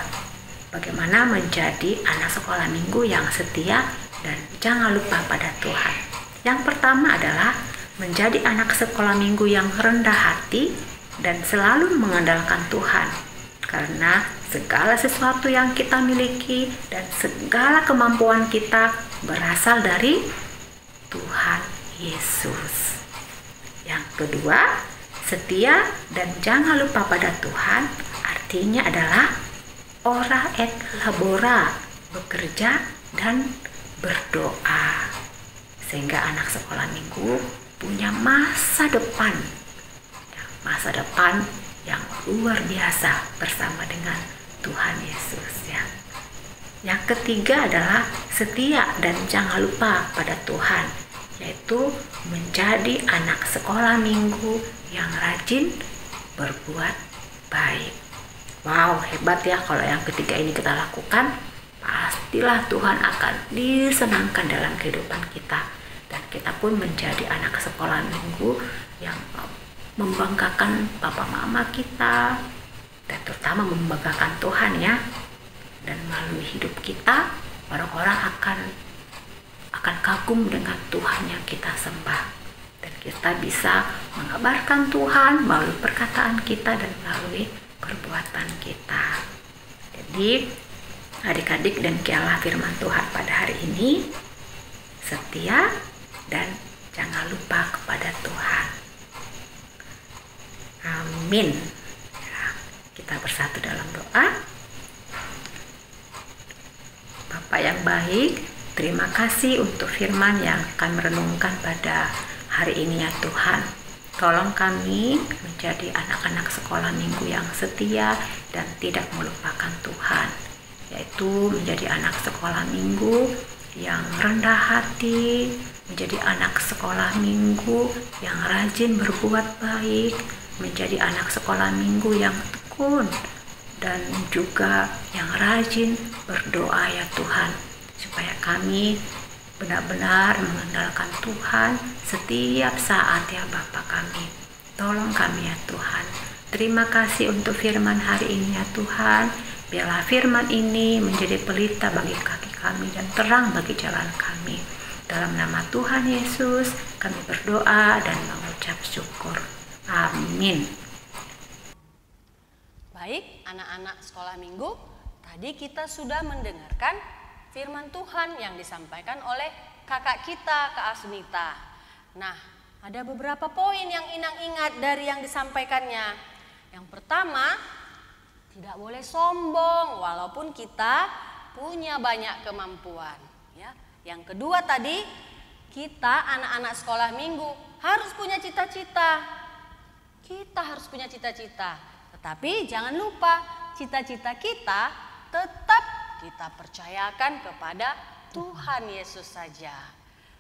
bagaimana menjadi anak sekolah minggu yang setia dan jangan lupa pada Tuhan. Yang pertama adalah menjadi anak sekolah minggu yang rendah hati dan selalu mengandalkan Tuhan. Karena segala sesuatu yang kita miliki dan segala kemampuan kita berasal dari Tuhan Yesus. Yang kedua, setia dan jangan lupa pada Tuhan artinya adalah ora et labora, bekerja dan berdoa, sehingga anak sekolah minggu punya masa depan yang luar biasa bersama dengan Tuhan Yesus ya. Yang ketiga adalah setia dan jangan lupa pada Tuhan, yaitu menjadi anak sekolah minggu yang rajin berbuat baik. Wow, hebat ya kalau yang ketiga ini kita lakukan, pastilah Tuhan akan disenangkan dalam kehidupan kita, dan kita pun menjadi anak sekolah minggu yang membanggakan papa mama kita, dan terutama membanggakan Tuhan ya. Dan melalui hidup kita orang-orang akan kagum dengan Tuhan yang kita sembah, dan kita bisa mengabarkan Tuhan melalui perkataan kita dan melalui perbuatan kita. Jadi adik-adik dan kialah firman Tuhan pada hari ini, setia dan jangan lupa kepada Tuhan. Amin. Kita bersatu dalam doa. Bapa yang baik, terima kasih untuk firman yang kami renungkan pada hari ini ya Tuhan. Tolong kami menjadi anak-anak sekolah minggu yang setia dan tidak melupakan Tuhan, yaitu menjadi anak sekolah minggu yang rendah hati, menjadi anak sekolah minggu yang rajin berbuat baik, menjadi anak sekolah minggu yang tekun, dan juga yang rajin berdoa ya Tuhan, supaya kami benar-benar mengandalkan Tuhan setiap saat ya Bapa kami. Tolong kami ya Tuhan. Terima kasih untuk firman hari ini ya Tuhan. Biarlah firman ini menjadi pelita bagi kaki kami dan terang bagi jalan kami. Dalam nama Tuhan Yesus kami berdoa dan mengucap syukur. Amin. Baik, anak-anak sekolah minggu, tadi kita sudah mendengarkan firman Tuhan yang disampaikan oleh kakak kita, Kak Asmita. Nah, ada beberapa poin yang Inang ingat dari yang disampaikannya. Yang pertama, tidak boleh sombong walaupun kita punya banyak kemampuan. Ya. Yang kedua tadi, kita anak-anak sekolah minggu harus punya cita-cita. Kita harus punya cita-cita. Tetapi jangan lupa, cita-cita kita tetap kita percayakan kepada Tuhan Yesus saja.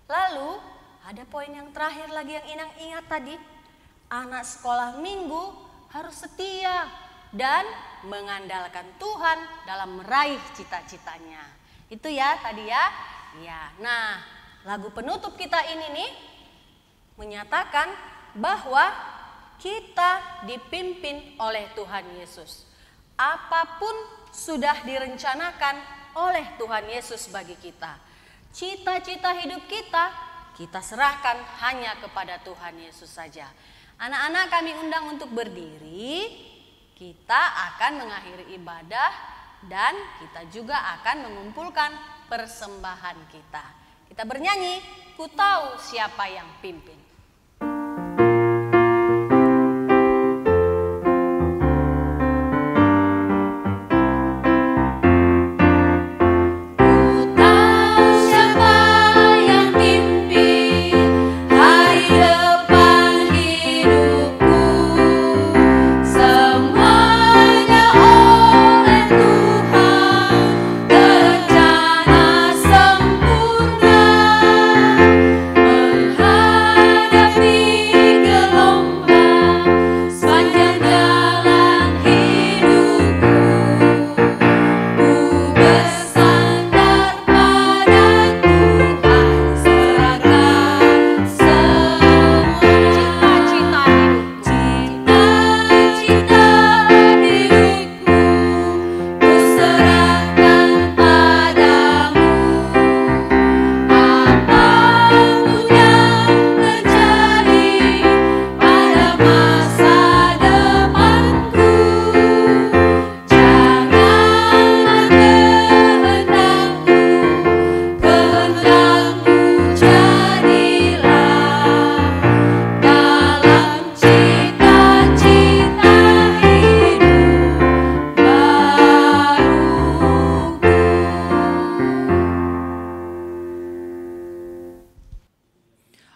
Lalu ada poin yang terakhir lagi yang Inang ingat tadi. Anak sekolah minggu harus setia dan mengandalkan Tuhan dalam meraih cita-citanya. Itu ya tadi ya. Ya, nah lagu penutup kita ini nih menyatakan bahwa kita dipimpin oleh Tuhan Yesus. Apapun sudah direncanakan oleh Tuhan Yesus bagi kita. Cita-cita hidup kita serahkan hanya kepada Tuhan Yesus saja. Anak-anak kami undang untuk berdiri. Kita akan mengakhiri ibadah dan kita juga akan mengumpulkan persembahan kita. Kita bernyanyi, ku tahu siapa yang pimpin.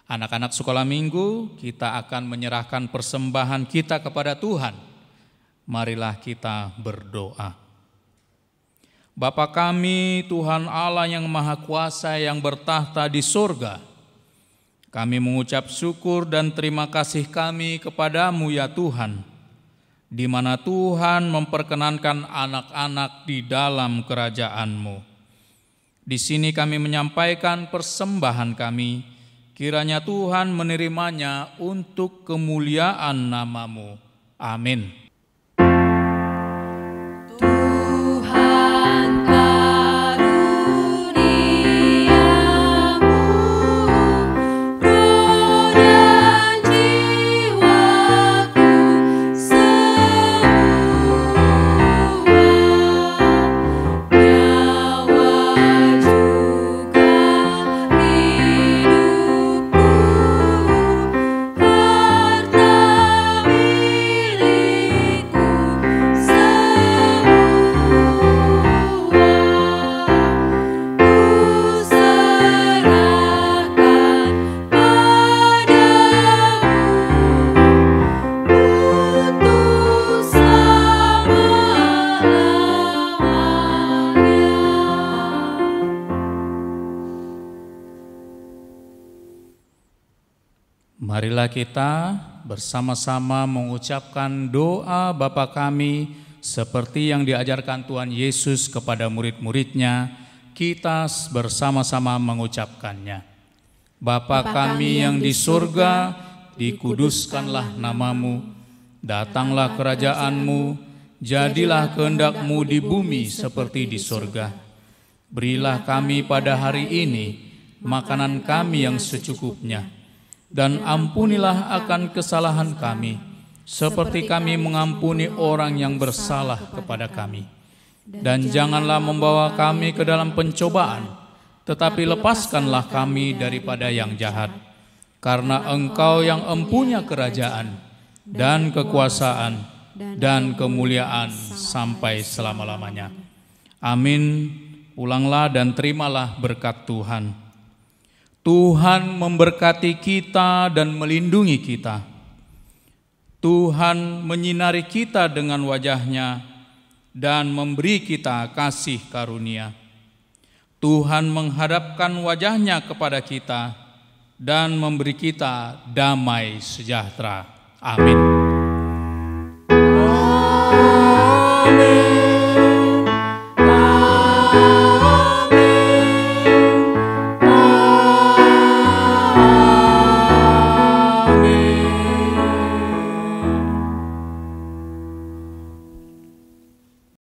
Anak-anak sekolah minggu, kita akan menyerahkan persembahan kita kepada Tuhan. Marilah kita berdoa. Bapa kami, Tuhan Allah yang Maha Kuasa yang bertahta di surga, kami mengucap syukur dan terima kasih kami kepadamu ya Tuhan, di mana Tuhan memperkenankan anak-anak di dalam kerajaan-Mu. Di sini kami menyampaikan persembahan kami. Kiranya Tuhan menerimanya untuk kemuliaan nama-Mu. Amin. Tuhan karuniamu, roh dan jiwaku semua, nyawa juga hidupku, harta milikku semua, ku serahkan padamu untuk selama-lamanya. Marilah kita bersama-sama mengucapkan doa Bapa kami seperti yang diajarkan Tuhan Yesus kepada murid-muridnya. Kita bersama-sama mengucapkannya. Bapa kami yang di surga, dikuduskanlah namamu, datanglah kerajaan-Mu, jadilah kehendak-Mu di bumi seperti di surga. Berilah kami pada hari ini makanan kami yang secukupnya. Dan ampunilah akan kesalahan kami, seperti kami mengampuni orang yang bersalah kepada kami. Dan janganlah membawa kami ke dalam pencobaan, tetapi lepaskanlah kami daripada yang jahat. Karena Engkau yang empunya kerajaan, dan kekuasaan, dan kemuliaan sampai selama-lamanya. Amin. Pulanglah dan terimalah berkat Tuhan. Tuhan memberkati kita dan melindungi kita. Tuhan menyinari kita dengan wajah-Nya dan memberi kita kasih karunia. Tuhan menghadapkan wajah-Nya kepada kita dan memberi kita damai sejahtera. Amin.